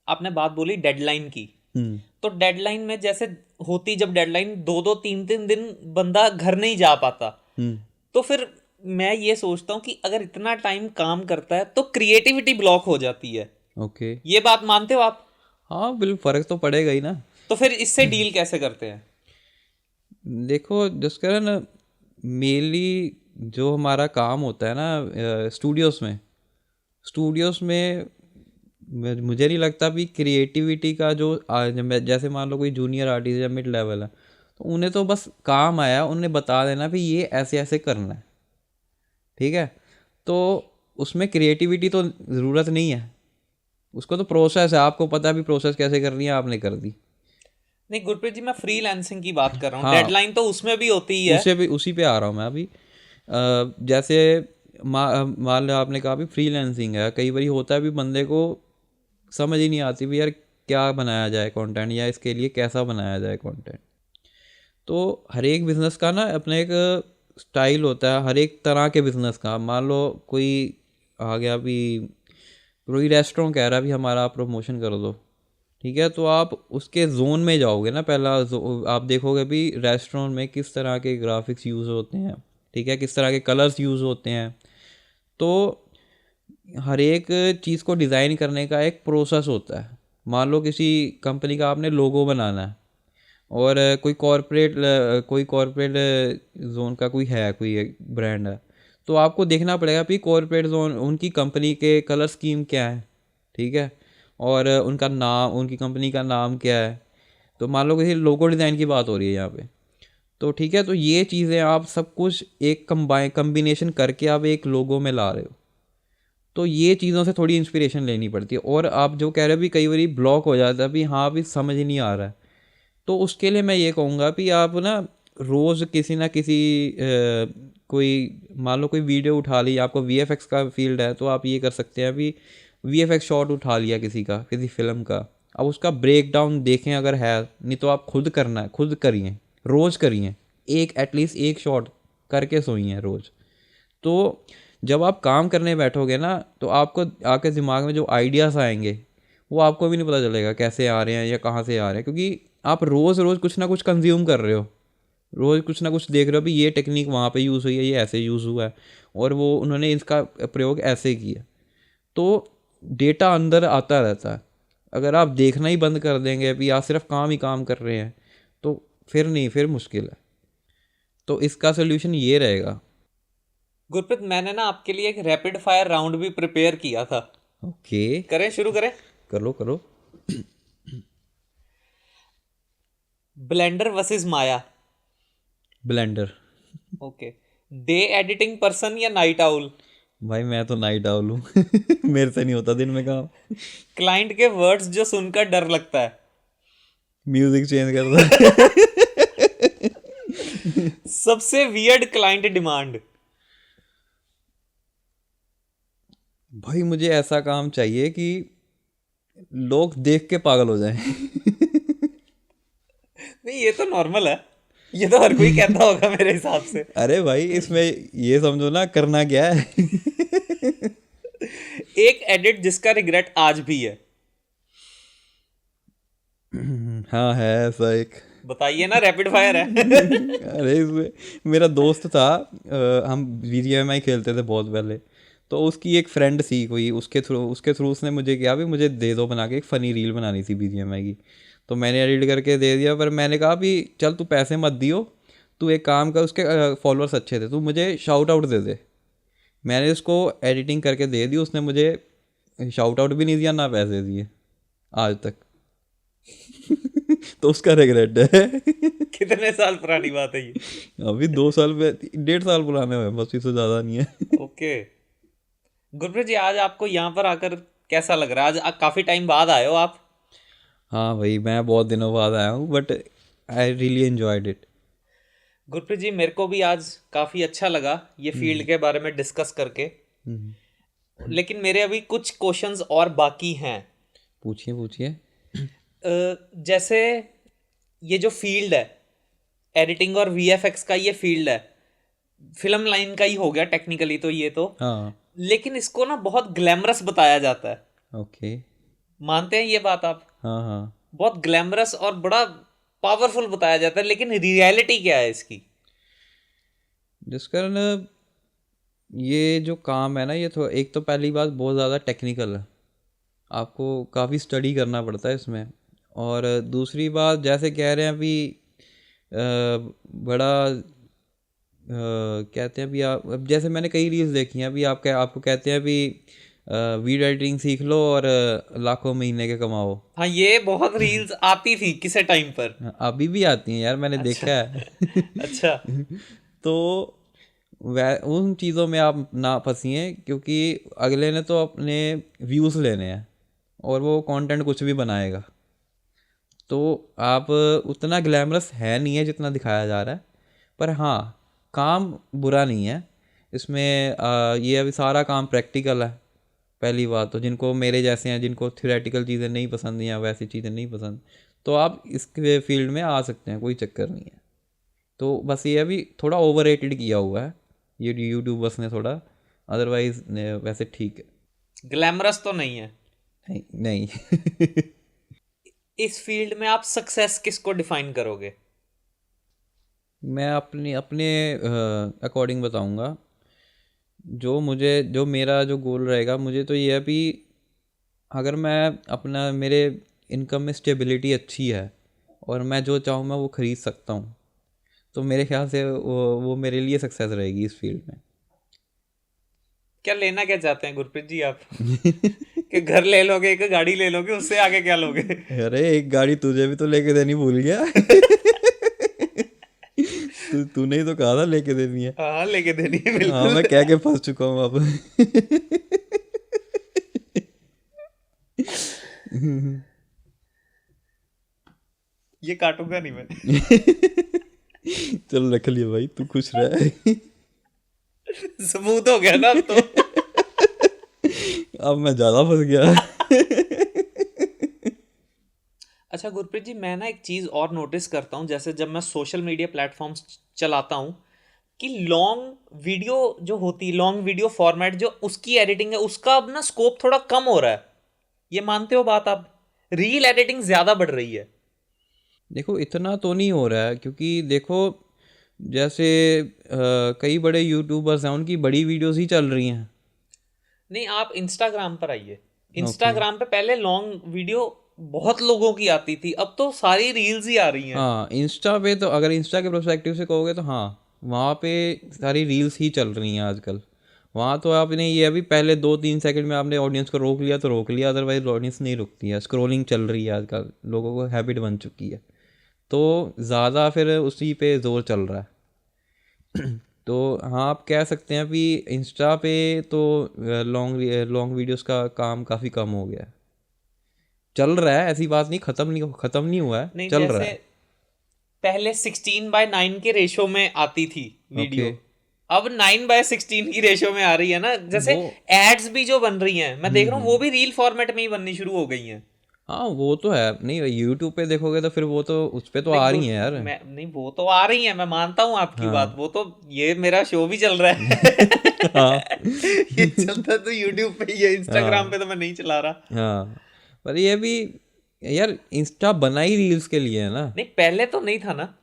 आपने बात बोली डेडलाइन की, हम्म। तो डेडलाइन में जैसे होती, जब डेडलाइन 2-2 3-3 दिन बंदा घर नहीं जा पाता, हम्म। तो फिर मैं ये सोचता हूँ कि अगर इतना टाइम काम करता है तो क्रिएटिविटी ब्लॉक हो जाती है। ओके। ये बात मानते हो आप? हाँ बिल्कुल, फ़र्क तो पड़ेगा ही ना। तो फिर इससे डील कैसे करते हैं? देखो जिस कारण मेनली जो हमारा काम होता है ना स्टूडियोज़ में मुझे नहीं लगता भी क्रिएटिविटी का जो जैसे मान लो कोई जूनियर आर्टिस्ट या मिड लेवल है, तो उन्हें तो बस काम आया, उन्हें बता देना भी ये ऐसे ऐसे करना है, ठीक है। तो उसमें क्रिएटिविटी तो ज़रूरत नहीं है, उसको तो प्रोसेस है, आपको पता है भी प्रोसेस कैसे करनी है, आपने कर दी। नहीं गुरप्रीत जी, मैं फ्रीलांसिंग की बात कर रहा हूँ, हाँ, डेडलाइन तो उसमें भी होती ही है। उसी पे आ रहा हूँ मैं अभी। जैसे मान लो आपने कहा भी फ्रीलांसिंग है, कई बार होता है भी बंदे को समझ ही नहीं आती भी यार क्या बनाया जाए कंटेंट, या इसके लिए कैसा बनाया जाए कंटेंट। तो हर एक बिज़नेस का ना अपना एक स्टाइल होता है, हर एक तरह के बिज़नेस का। मान लो कोई आ गया भी, कोई रेस्टोरेंट कह रहा है भी हमारा आप प्रमोशन कर दो, ठीक है। तो आप उसके जोन में जाओगे ना, पहला आप देखोगे भी रेस्टोरेंट में किस तरह के ग्राफिक्स यूज़ होते हैं, ठीक है, किस तरह के कलर्स यूज़ होते हैं। तो हर एक चीज़ को डिज़ाइन करने का एक प्रोसेस होता है। मान लो किसी कंपनी का आपने लोगो बनाना है, और कोई कॉरपोरेट जोन का कोई ब्रांड है, तो आपको देखना पड़ेगा कि कॉरपोरेट जोन उनकी कंपनी के कलर स्कीम क्या है, ठीक है, और उनका नाम, उनकी कंपनी का नाम क्या है। तो मान लो किसी लोगो डिज़ाइन की बात हो रही है यहाँ पे, तो ठीक है, तो ये चीज़ें आप सब कुछ एक कम्बिनेशन करके आप एक लोगो में ला रहे हो, तो ये चीज़ों से थोड़ी इंस्पिरेशन लेनी पड़ती है। और आप जो कह रहे हो भी कई बार ब्लॉक हो जाता है भी, हाँ अभी समझ नहीं आ रहा है, तो उसके लिए मैं ये कहूँगा कि आप ना रोज़ किसी ना किसी कोई मान लो कोई वीडियो उठा ली, आपको वीएफएक्स का फील्ड है तो आप ये कर सकते हैं अभी, वीएफएक्स शॉट उठा लिया किसी का, किसी फिल्म का, अब उसका ब्रेक डाउन देखें अगर है, नहीं तो आप खुद करना है, खुद करिए, रोज़ करिए, एक एटलीस्ट एक शॉट करके सोइए रोज़। तो जब आप काम करने बैठोगे ना, तो आपको आपके दिमाग में जो आइडियाज़ आएंगे वो आपको भी नहीं पता चलेगा कैसे आ रहे हैं या कहाँ से आ रहे हैं, क्योंकि आप रोज़ रोज़ कुछ ना कुछ कंज्यूम कर रहे हो, रोज़ कुछ ना कुछ देख रहे हो भी ये टेक्निक वहाँ पे यूज़ हुई है, ये ऐसे यूज़ हुआ है, और वो उन्होंने इसका प्रयोग ऐसे किया, तो डेटा अंदर आता रहता है। अगर आप देखना ही बंद कर देंगे अभी, आप सिर्फ काम ही काम कर रहे हैं, तो फिर नहीं, फिर मुश्किल है। तो इसका सोल्यूशन ये रहेगा। गुरप्रीत, मैंने ना आपके लिए एक रैपिड फायर राउंड भी प्रिपेयर किया था। ओके, करें, शुरू करें? करो करो। Blender versus Maya. Blender. Okay. Day editing person या नाइट आउल? भाई मैं तो नाइट आउल हूँ। मेरे से नहीं होता दिन में काम। क्लाइंट के वर्ड्स जो सुनकर डर लगता है? म्यूजिक चेंज करता है। सबसे वियर्ड क्लाइंट डिमांड? भाई मुझे ऐसा काम चाहिए कि लोग देख के पागल हो जाएं। नहीं, ये तो नॉर्मल है, ये तो हर कोई कहता होगा मेरे हिसाब से। अरे भाई इसमें ये समझो ना करना क्या है। एक एडिट जिसका रिग्रेट आज भी है? हाँ है ऐसा एक। बताइए ना, रैपिड फायर है। अरे इसमें मेरा दोस्त था, हम BGMI खेलते थे बहुत पहले, तो उसकी एक फ्रेंड थी कोई, उसके थ्रू उसने मुझे किया भी मुझे दे दो बना के, एक फ़नी रील बनानी थी BGMI की। तो मैंने एडिट करके दे दिया, पर मैंने कहा भी चल तू पैसे मत दियो, तू एक काम कर, उसके फॉलोअर्स अच्छे थे, तू मुझे शाउट आउट दे दे। मैंने उसको एडिटिंग करके दे दी, उसने मुझे शाउट आउट भी नहीं दिया ना पैसे दिए आज तक। तो उसका रिग्रेट है। कितने साल पुरानी बात है ये? अभी 2 साल 1.5 साल पुराने हुए, बस इससे ज़्यादा नहीं है। ओके। गुरप्रीत जी, आज आपको यहाँ पर आकर कैसा लग रहा है? आज काफी टाइम बाद आए हो आप। हाँ भाई मैं बहुत दिनों बाद आया हूँ, but I really enjoyed it. Gurpreet ji, मेरे को भी आज काफी अच्छा लगा ये फील्ड के बारे में डिस्कस करके, लेकिन मेरे अभी कुछ क्वेश्चंस और बाकी हैं। पूछिए पूछिए। जैसे ये जो फील्ड है, एडिटिंग और वीएफएक्स का ये फील्ड है, फिल्म लाइन का ही हो गया टेक्निकली तो ये तो, हाँ। लेकिन इसको ना बहुत ग्लैमरस बताया जाता है। ओके। मानते हैं ये बात आप? हाँ हाँ। बहुत ग्लैमरस और बड़ा पावरफुल बताया जाता है, लेकिन रियलिटी क्या है इसकी? जिस कारण ये जो काम है ना, ये तो एक तो पहली बात बहुत ज़्यादा टेक्निकल है, आपको काफ़ी स्टडी करना पड़ता है इसमें। और दूसरी बात जैसे कह रहे हैं अभी, बड़ा कहते हैं अभी आप, अब जैसे मैंने कई रील्स देखी हैं अभी, आपको कहते हैं अभी वीडियो एडिटिंग सीख लो और लाखों महीने के कमाओ। हाँ, ये बहुत रील्स आती थी किसी टाइम पर। हाँ, अभी भी आती हैं यार, मैंने अच्छा। देखा है। अच्छा। तो वह उन चीज़ों में आप ना फंसिए, क्योंकि अगले ने तो अपने व्यूज़ लेने हैं और वो कंटेंट कुछ भी बनाएगा, तो आप उतना ग्लैमरस है नहीं है जितना दिखाया जा रहा है। पर हाँ, काम बुरा नहीं है इसमें, ये अभी सारा काम प्रैक्टिकल है। पहली बात तो जिनको मेरे जैसे हैं, जिनको थ्योरेटिकल चीज़ें नहीं पसंद या वैसी चीज़ें नहीं पसंद, तो आप इस फील्ड में आ सकते हैं, कोई चक्कर नहीं है। तो बस ये अभी थोड़ा ओवर रेटेड किया हुआ है ये यूट्यूबर्स ने थोड़ा, अदरवाइज वैसे ठीक है। ग्लैमरस तो नहीं है। नहीं नहीं। इस फील्ड में आप सक्सेस किसको डिफाइन करोगे? मैं अपने अपने अकॉर्डिंग बताऊंगा, जो मेरा जो गोल रहेगा, मुझे तो ये है भी अगर मैं अपना, मेरे इनकम में स्टेबिलिटी अच्छी है और मैं जो चाहूँ मैं वो ख़रीद सकता हूँ, तो मेरे ख्याल से वो मेरे लिए सक्सेस रहेगी इस फील्ड में। क्या लेना क्या चाहते हैं गुरप्रीत जी आप? कि घर ले लोगे, एक गाड़ी ले लोगे, उससे आगे क्या लोगे? अरे एक गाड़ी तुझे भी तो लेके देनी भूल गया। तूने ही तो कहा था लेके देनी है। हाँ लेके देनी है हाँ बिल्कुल। मैं कह के फंस चुका हूँ अब। ये काटूंगा नहीं मैं। चल रख लिया भाई, तू खुश रह। स्मूथ हो गया ना अब तो। अब मैं ज्यादा फंस गया। अच्छा गुरप्रीत जी, मैं ना एक चीज़ और नोटिस करता हूँ, जैसे जब मैं सोशल मीडिया प्लेटफॉर्म्स चलाता हूँ, कि लॉन्ग वीडियो जो होती है, लॉन्ग वीडियो फॉर्मेट जो उसकी एडिटिंग है, उसका अब ना स्कोप थोड़ा कम हो रहा है। ये मानते हो बात आप? रील एडिटिंग ज़्यादा बढ़ रही है। देखो इतना तो नहीं हो रहा है, क्योंकि देखो जैसे कई बड़े यूट्यूबर्स हैं, उनकी बड़ी वीडियोस ही चल रही हैं। नहीं, आप इंस्टाग्राम पर आइए। ओके। इंस्टाग्राम पे पहले लॉन्ग वीडियो बहुत लोगों की आती थी, अब तो सारी रील्स ही आ रही हैं। हाँ इंस्टा पे तो, अगर इंस्टा के प्रोस्पेक्टिव से कहोगे तो हाँ, वहाँ पे सारी रील्स ही चल रही हैं आजकल। वहाँ तो आपने ये अभी पहले 2-3 सेकंड में आपने ऑडियंस को रोक लिया तो रोक लिया, अदरवाइज ऑडियंस नहीं रुकती है। स्क्रोलिंग चल रही है आजकल, लोगों को हैबिट बन चुकी है, तो ज़्यादा फिर उसी पे जोर चल रहा है। तो हाँ आप कह सकते हैं कि इंस्टा पे तो लॉन्ग लॉन्ग वीडियोस का काम काफ़ी कम हो गया है। चल रहा है, ऐसी बात नहीं, ख़त्म नहीं हुआ है, नहीं, चल रहा जैसे है। पहले 16:9 के रेशो में आती थी ओके। वीडियो, अब 9:16 की रेशो में आ रही है ना। जैसे वो एड्स भी जो बन रही हैं, मैं देख रहा हूँ वो भी रील फॉर्मेट में ही बननी शुरू हो गई हैं। हाँ वो तो है, नहीं यूट्यूब पे देखोगे तो फिर वो तो उस पे तो नहीं आ रही हैं यार। मैं नहीं, वो तो आ रही है, मैं मानता हूँ आपकी बात। हाँ। वो तो ये मेरा शो भी चल रहा है। हाँ। ये चलता तो यूट्यूब पे ही है, इंस्टाग्राम हाँ। पे तो मैं नहीं चला रहा। हाँ पर ये भी, यार इंस्टा बना ही रील्स के लिए है ना। नहीं, पहले तो नहीं था ना।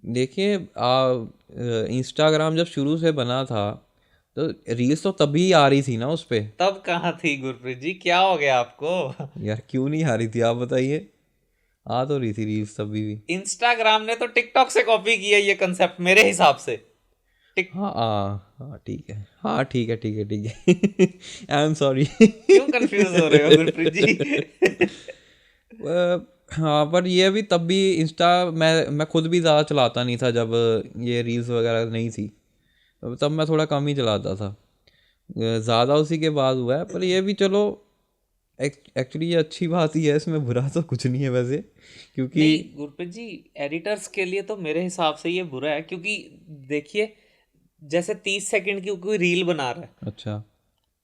देखिए इंस्टाग्राम जब शुरू से बना था तो रील्स तो तभी आ रही थी ना उस पे। तब कहाँ थी गुरप्रीत जी, क्या हो गया आपको? यार क्यों नहीं आ रही थी आप बताइए, आ तो रही थी रील्स तभी भी। इंस्टाग्राम ने तो टिकटॉक से कॉपी किया ये कंसेप्ट मेरे हिसाब से। टिक हाँ हाँ ठीक है, हाँ ठीक है ठीक है ठीक है। I am sorry. क्यों कंफ्यूज हो रहे हो गुरप्रीत जी? हाँ पर ये भी तब भी इंस्टा मैं खुद भी ज़्यादा चलाता नहीं था जब ये रील्स वगैरह नहीं थी। तब मैं थोड़ा कम ही चलाता था, ज़्यादा उसी के बाद हुआ है। पर ये भी चलो, एक्चुअली ये अच्छी बात ही है, इसमें बुरा तो कुछ नहीं है वैसे, क्योंकि नहीं गुरप्रीत जी, एडिटर्स के लिए तो मेरे हिसाब से ये बुरा है, क्योंकि देखिए, जैसे 30 सेकंड की कोई रील बना रहा है, अच्छा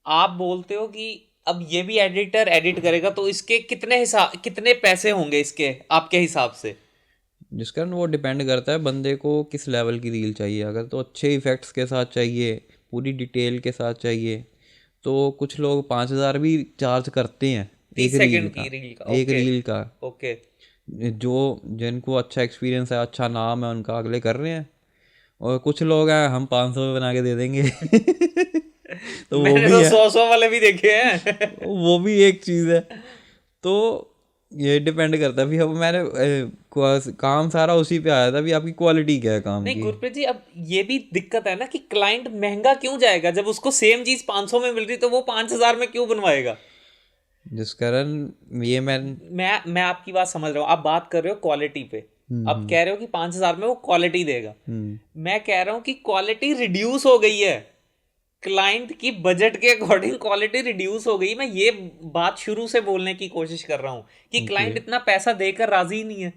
आप बोलते हो कि अब ये भी एडिटर एडिट करेगा तो इसके कितने पैसे होंगे इसके आपके हिसाब से? जिस कारण वो डिपेंड करता है बंदे को किस लेवल की रील चाहिए। अगर तो अच्छे इफ़ेक्ट्स के साथ चाहिए, पूरी डिटेल के साथ चाहिए, तो कुछ लोग 5,000 भी चार्ज करते हैं एक तीस रील सेकंड की का। रील का, एक ओके। रील का ओके। जो जिनको अच्छा एक्सपीरियंस है, अच्छा नाम है उनका, अगले कर रहे हैं। और कुछ लोग हैं हम 500 में बना के दे देंगे। तो वो मैंने भी तो है, 100 वाले भी देखे हैं। वो भी एक चीज़ है। तो ये डिपेंड करता है भी। अब मैंने काम सारा उसी पे आया था भी, आपकी क्वालिटी क्या है काम नहीं की। गुरप्रीत जी, अब ये भी दिक्कत है ना कि क्लाइंट महंगा क्यों जाएगा, जब उसको सेम चीज 500 में मिल रही तो वो 5,000 में क्यों बनवाएगा? जिस कारण ये मैं मैं आपकी बात समझ रहा हूँ, आप बात कर रहे हो क्वालिटी पे। अब कह रहे हो कि 5,000 में वो क्वालिटी देगा। मैं कह रहा हूँ कि क्वालिटी रिड्यूस हो गई है, क्लाइंट की बजट के अकॉर्डिंग क्वालिटी रिड्यूस हो गई। मैं ये बात शुरू से बोलने की कोशिश कर रहा हूँ कि ओके। क्लाइंट इतना पैसा देकर राजी ही नहीं है,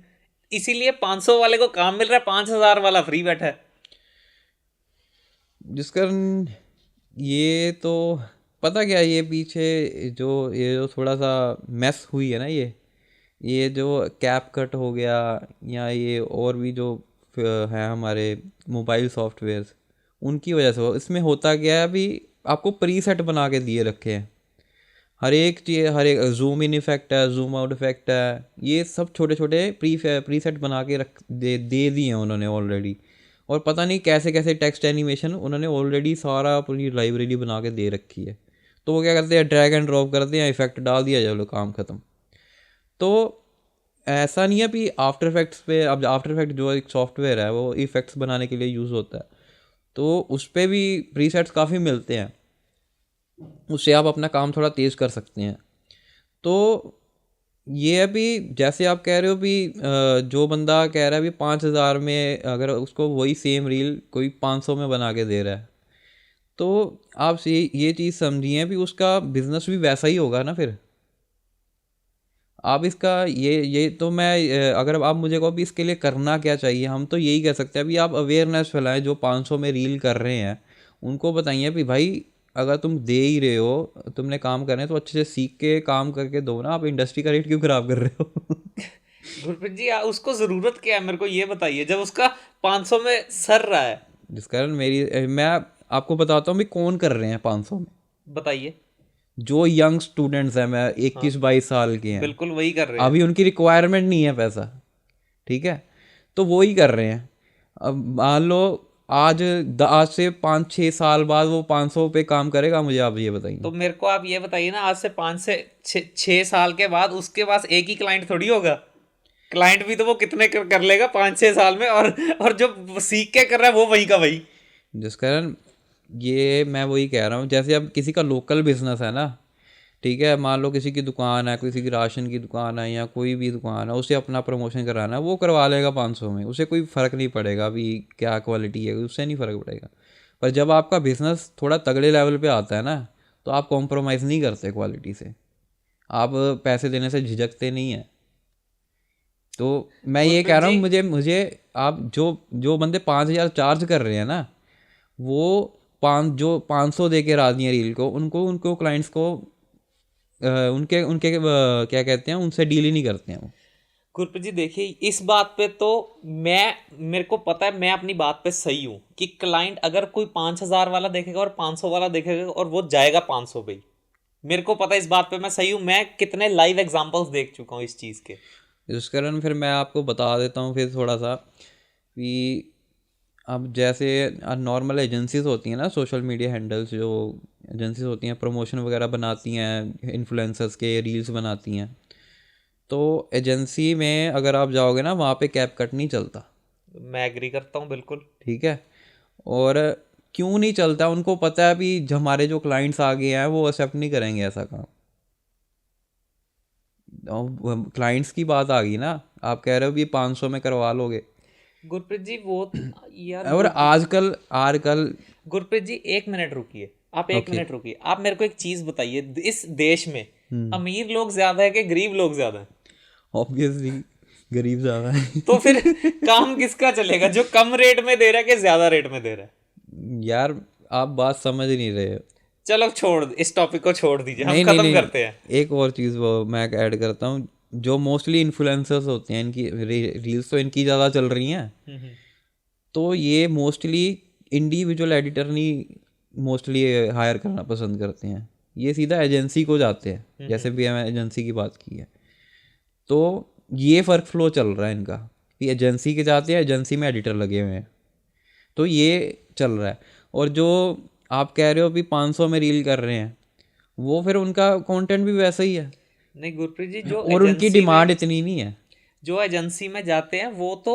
इसीलिए 500 वाले को काम मिल रहा है, 5,000 वाला फ्री बैठा है। जिस कारण ये तो पता क्या, ये पीछे ये जो थोड़ा सा मैस हुई है ना, ये जो कैप कट हो गया, या ये और भी जो है हमारे मोबाइल सॉफ्टवेयर्स, उनकी वजह से इसमें होता क्या है अभी, आपको प्रीसेट बना के दिए रखे हैं हर एक चीज़। हर एक जूम इन इफेक्ट है, जूम आउट इफेक्ट है, ये सब छोटे छोटे प्रीसेट बना के दे दिए हैं उन्होंने ऑलरेडी। और पता नहीं कैसे कैसे टेक्स्ट एनिमेशन उन्होंने ऑलरेडी सारा पूरी लाइब्रेरी बना के दे रखी है। तो वो क्या करते हैं, ड्रैग एंड ड्रॉप करते हैं, इफेक्ट डाल दिया, चलो काम ख़त्म। तो ऐसा नहीं है कि आफ्टर इफेक्ट्स पे, अब आफ्टर इफेक्ट जो एक सॉफ्टवेयर है वो इफेक्ट्स बनाने के लिए यूज़ होता है, तो उस पर भी प्रीसेट्स काफ़ी मिलते हैं। उससे आप अपना काम थोड़ा तेज़ कर सकते हैं। तो ये अभी जैसे आप कह रहे हो भी जो बंदा कह रहा है भी 5,000 में अगर उसको वही सेम रील कोई 500 में बना के दे रहा है, तो आप ये चीज़ समझिए भी उसका बिजनेस भी वैसा ही होगा ना फिर। आप इसका ये तो मैं अगर आप मुझे कहो भी इसके लिए करना क्या चाहिए, हम तो यही कह सकते हैं अभी आप अवेयरनेस फैलाएं। जो 500 में रील कर रहे हैं उनको बताइए भी भाई अगर तुम दे ही रहे हो, तुमने काम करना है तो अच्छे से सीख के काम करके दो ना, आप इंडस्ट्री का रेट क्यों खराब कर रहे हो? गुरप्रीत जी उसको जरूरत क्या है, मेरे को ये बताइए, जब उसका 500 में सर रहा है। जिस कारण मैं आपको बताता हूँ भी कौन कर रहे हैं 500 में। बताइए। जो यंग स्टूडेंट्स हैं, मैं हाँ 21-22 साल के हैं, बिल्कुल वही कर रहे हैं। अभी उनकी रिक्वायरमेंट नहीं है पैसा, ठीक है, तो वो ही कर रहे हैं। अब मान लो आज से 5-6 साल बाद वो 500 पे काम करेगा, मुझे आप ये बताइए। तो मेरे को आप ये बताइए ना, आज से 5 से 6 साल के बाद उसके पास एक ही क्लाइंट थोड़ी होगा। क्लाइंट भी तो वो कितने कर लेगा 5-6 साल में, और जो सीख के कर रहा है वो वही का वही। जिस कारण ये मैं वही कह रहा हूँ, जैसे अब किसी का लोकल बिजनेस है ना, ठीक है, मान लो किसी की दुकान है, किसी की राशन की दुकान है या कोई भी दुकान है, उसे अपना प्रमोशन कराना है, वो करवा लेगा 500 में, उसे कोई फ़र्क नहीं पड़ेगा अभी क्या क्वालिटी है, उससे नहीं फ़र्क पड़ेगा। पर जब आपका बिजनेस थोड़ा तगड़े लेवल पे आता है ना, तो आप कॉम्प्रोमाइज़ नहीं करते क्वालिटी से, आप पैसे देने से झिझकते नहीं हैं। तो मैं ये गुरप्रीत कह रहा जी हूँ, मुझे आप जो जो बंदे 5,000 चार्ज कर रहे हैं ना, वो जो 500 दे के राजी हैं रील को, उनको उनको क्लाइंट्स को उनके उनके क्या कहते हैं, उनसे डील ही नहीं करते हैं वो। गुरप्रीत जी देखिए, इस बात पे तो मेरे को पता है, मैं अपनी बात पे सही हूँ कि क्लाइंट अगर कोई 5,000 वाला देखेगा और 500 वाला देखेगा और वो जाएगा 500 पे ही। मेरे को पता है, इस बात पे मैं सही हूँ। मैं कितने लाइव एग्जांपल्स देख चुका हूँ इस चीज़ के। इस कारण फिर मैं आपको बता देता हूँ फिर थोड़ा सा कि अब जैसे नॉर्मल एजेंसीज होती हैं ना, सोशल मीडिया हैंडल्स जो एजेंसीज होती हैं, प्रमोशन वगैरह बनाती हैं, इन्फ्लुएंसर्स के रील्स बनाती हैं, तो एजेंसी में अगर आप जाओगे ना, वहाँ पे कैप कट नहीं चलता, मैं एग्री करता हूँ बिल्कुल। ठीक है। और क्यों नहीं चलता, उनको पता है भी हमारे जो क्लाइंट्स आ गए हैं वो एक्सेप्ट नहीं करेंगे ऐसा काम। क्लाइंट्स की बात आ गई ना, आप कह रहे हो भी 500 में करवा लोगे। गुरप्रीत जी वो यार और आजकल आजकल गुरप्रीत जी एक मिनट रुकिए, आप एक ओके, मिनट रुकिए। आप मेरे को एक चीज बताइए, इस देश में अमीर लोग ज्यादा है कि गरीब लोग ज्यादा है? ऑब्वियसली गरीब ज़्यादा है। तो फिर काम किसका चलेगा, जो कम रेट में दे रहा है कि ज्यादा रेट में दे रहा है? यार आप बात समझ नहीं रहे हो। चलो छोड़, इस टॉपिक को छोड़ दीजिए, हम नहीं नहीं खत्म नहीं, करते हैं। एक और चीज़ वो मैं ऐड करता हूँ। जो मोस्टली इन्फ्लुएंसर्स होते हैं, इनकी रील्स तो इनकी ज़्यादा चल रही हैं, तो ये मोस्टली इंडिविजुअल एडिटर नहीं मोस्टली हायर करना पसंद करते हैं, ये सीधा एजेंसी को जाते हैं, जैसे भी हमें एजेंसी की बात की है। तो ये फ़र्क फ्लो चल रहा है इनका कि एजेंसी के जाते हैं, एजेंसी में एडिटर लगे हुए हैं, तो ये चल रहा है। और जो आप कह रहे हो भी 500 में रील कर रहे हैं, वो फिर उनका कंटेंट भी वैसा ही है, नहीं गुरप्रीत जी, जो और उनकी एजेंसी डिमांड में इतनी नहीं है। जो एजेंसी में जाते हैं वो तो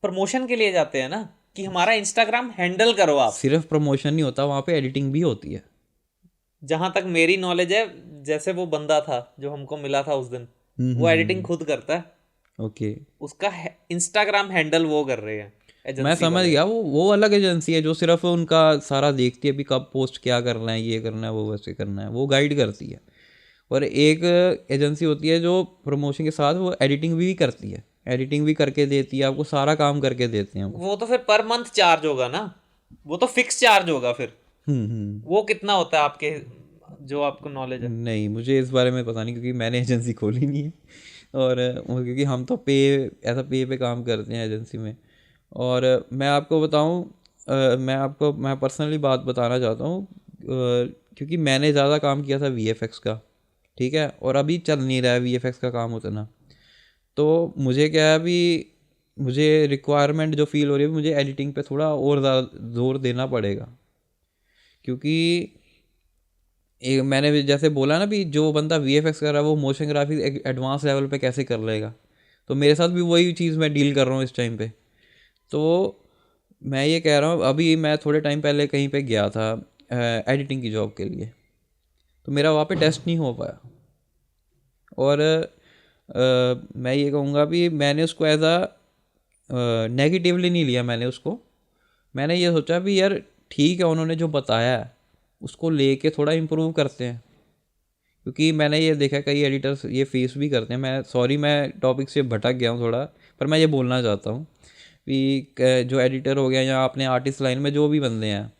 प्रमोशन के लिए जाते हैं ना, कि हमारा इंस्टाग्राम हैंडल करो आप। सिर्फ प्रमोशन नहीं होता, वहाँ पे एडिटिंग भी होती है। जहां तक मेरी नॉलेज है, जैसे वो बंदा था जो हमको मिला था उस दिन, वो एडिटिंग खुद करता है। ओके, उसका इंस्टाग्राम हैंडल वो कर रहे हैं मैं एजेंसी समझ वाले। गया, वो अलग एजेंसी है जो सिर्फ उनका सारा देखती है भी कब पोस्ट क्या करना है, ये करना है, वो वैसे करना है, वो गाइड करती है। और एक एजेंसी होती है जो प्रमोशन के साथ वो एडिटिंग भी करती है, एडिटिंग भी करके देती है आपको, सारा काम करके देते हैं वो। वो तो फिर पर मंथ चार्ज होगा ना, वो तो फिक्स चार्ज होगा फिर। हम्म। वो कितना होता है आपके, जो आपको नॉलेज है? नहीं, मुझे इस बारे में पता नहीं क्योंकि मैंने एजेंसी खोली नहीं है। और क्योंकि हम तो ऐसा पे काम करते हैं एजेंसी में। और मैं आपको बताऊं, मैं पर्सनली बात बताना चाहता हूँ, क्योंकि मैंने ज़्यादा काम किया था वीएफएक्स का, ठीक है, और अभी चल नहीं रहा है वीएफएक्स का काम उतना। तो मुझे क्या है अभी, मुझे रिक्वायरमेंट जो फील हो रही है, मुझे एडिटिंग पे थोड़ा और ज़्यादा जोर देना पड़ेगा, क्योंकि एक मैंने भी जैसे बोला ना भी जो बंदा वीएफएक्स कर रहा है वो मोशन ग्राफिक्स एक एडवांस लेवल पे कैसे कर लेगा, तो मेरे साथ भी वही चीज़ मैं डील कर रहा हूँ इस टाइम पे। तो मैं ये कह रहा हूँ, अभी मैं थोड़े टाइम पहले कहीं पे गया था एडिटिंग की जॉब के लिए, तो मेरा वहाँ पे टेस्ट नहीं हो पाया। और मैं ये कहूँगा भी मैंने उसको एज आ नेगेटिवली नहीं लिया। मैंने ये सोचा भी यार ठीक है, उन्होंने जो बताया है उसको लेके थोड़ा इम्प्रूव करते हैं। क्योंकि मैंने ये देखा कई एडिटर्स ये फेस भी करते हैं। मैं टॉपिक से भटक गया हूँ थोड़ा, पर मैं ये बोलना चाहता हूँ कि जो एडिटर हो गया या अपने आर्टिस्ट लाइन में जो भी बंदे हैं,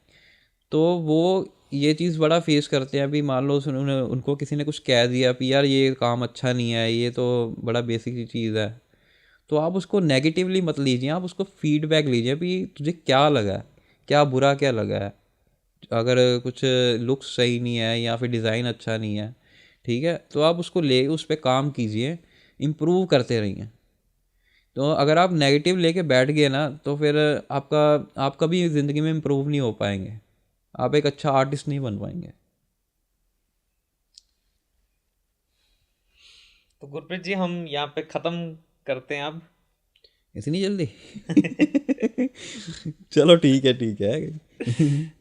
तो वो ये चीज़ बड़ा फेस करते हैं। अभी मान लो उनको किसी ने कुछ कह दिया कि यार ये काम अच्छा नहीं है, ये तो बड़ा बेसिक सी चीज़ है, तो आप उसको नेगेटिवली मत लीजिए, आप उसको फीडबैक लीजिए कि तुझे क्या लगा है, क्या बुरा क्या लगा है। अगर कुछ लुक्स सही नहीं है या फिर डिज़ाइन अच्छा नहीं है, ठीक है, तो आप उसको ले उस पर काम कीजिए, इम्प्रूव करते रहिए। तो अगर आप नेगेटिव लेके बैठ गए ना, तो फिर आप कभी ज़िंदगी में इम्प्रूव नहीं हो पाएंगे, आप एक अच्छा आर्टिस्ट नहीं बन पाएंगे। तो गुरप्रीत जी हम यहाँ पे ख़त्म करते हैं अब। इतनी जल्दी? चलो ठीक है, ठीक है।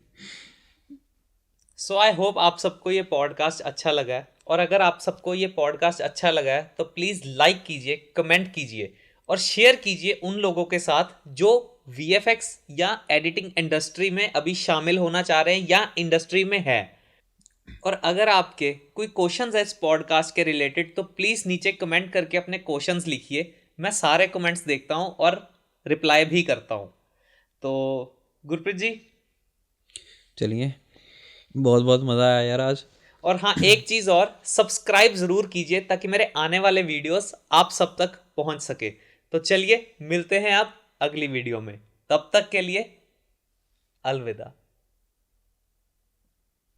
सो आई होप आप सबको ये पॉडकास्ट अच्छा लगा है, और अगर आप सबको ये पॉडकास्ट अच्छा लगा है तो प्लीज़ लाइक कीजिए, कमेंट कीजिए और शेयर कीजिए उन लोगों के साथ जो VFX या एडिटिंग इंडस्ट्री में अभी शामिल होना चाह रहे हैं या इंडस्ट्री में है। और अगर आपके कोई क्वेश्चंस है इस पॉडकास्ट के रिलेटेड तो प्लीज़ नीचे कमेंट करके अपने क्वेश्चंस लिखिए। मैं सारे कमेंट्स देखता हूँ और रिप्लाई भी करता हूँ। तो गुरप्रीत जी, चलिए, बहुत बहुत मज़ा आया यार आज। और हाँ, एक चीज़ और, सब्सक्राइब ज़रूर कीजिए ताकि मेरे आने वाले वीडियोस आप सब तक पहुंच सके। तो चलिए मिलते हैं आप अगली वीडियो में, तब तक के लिए अलविदा।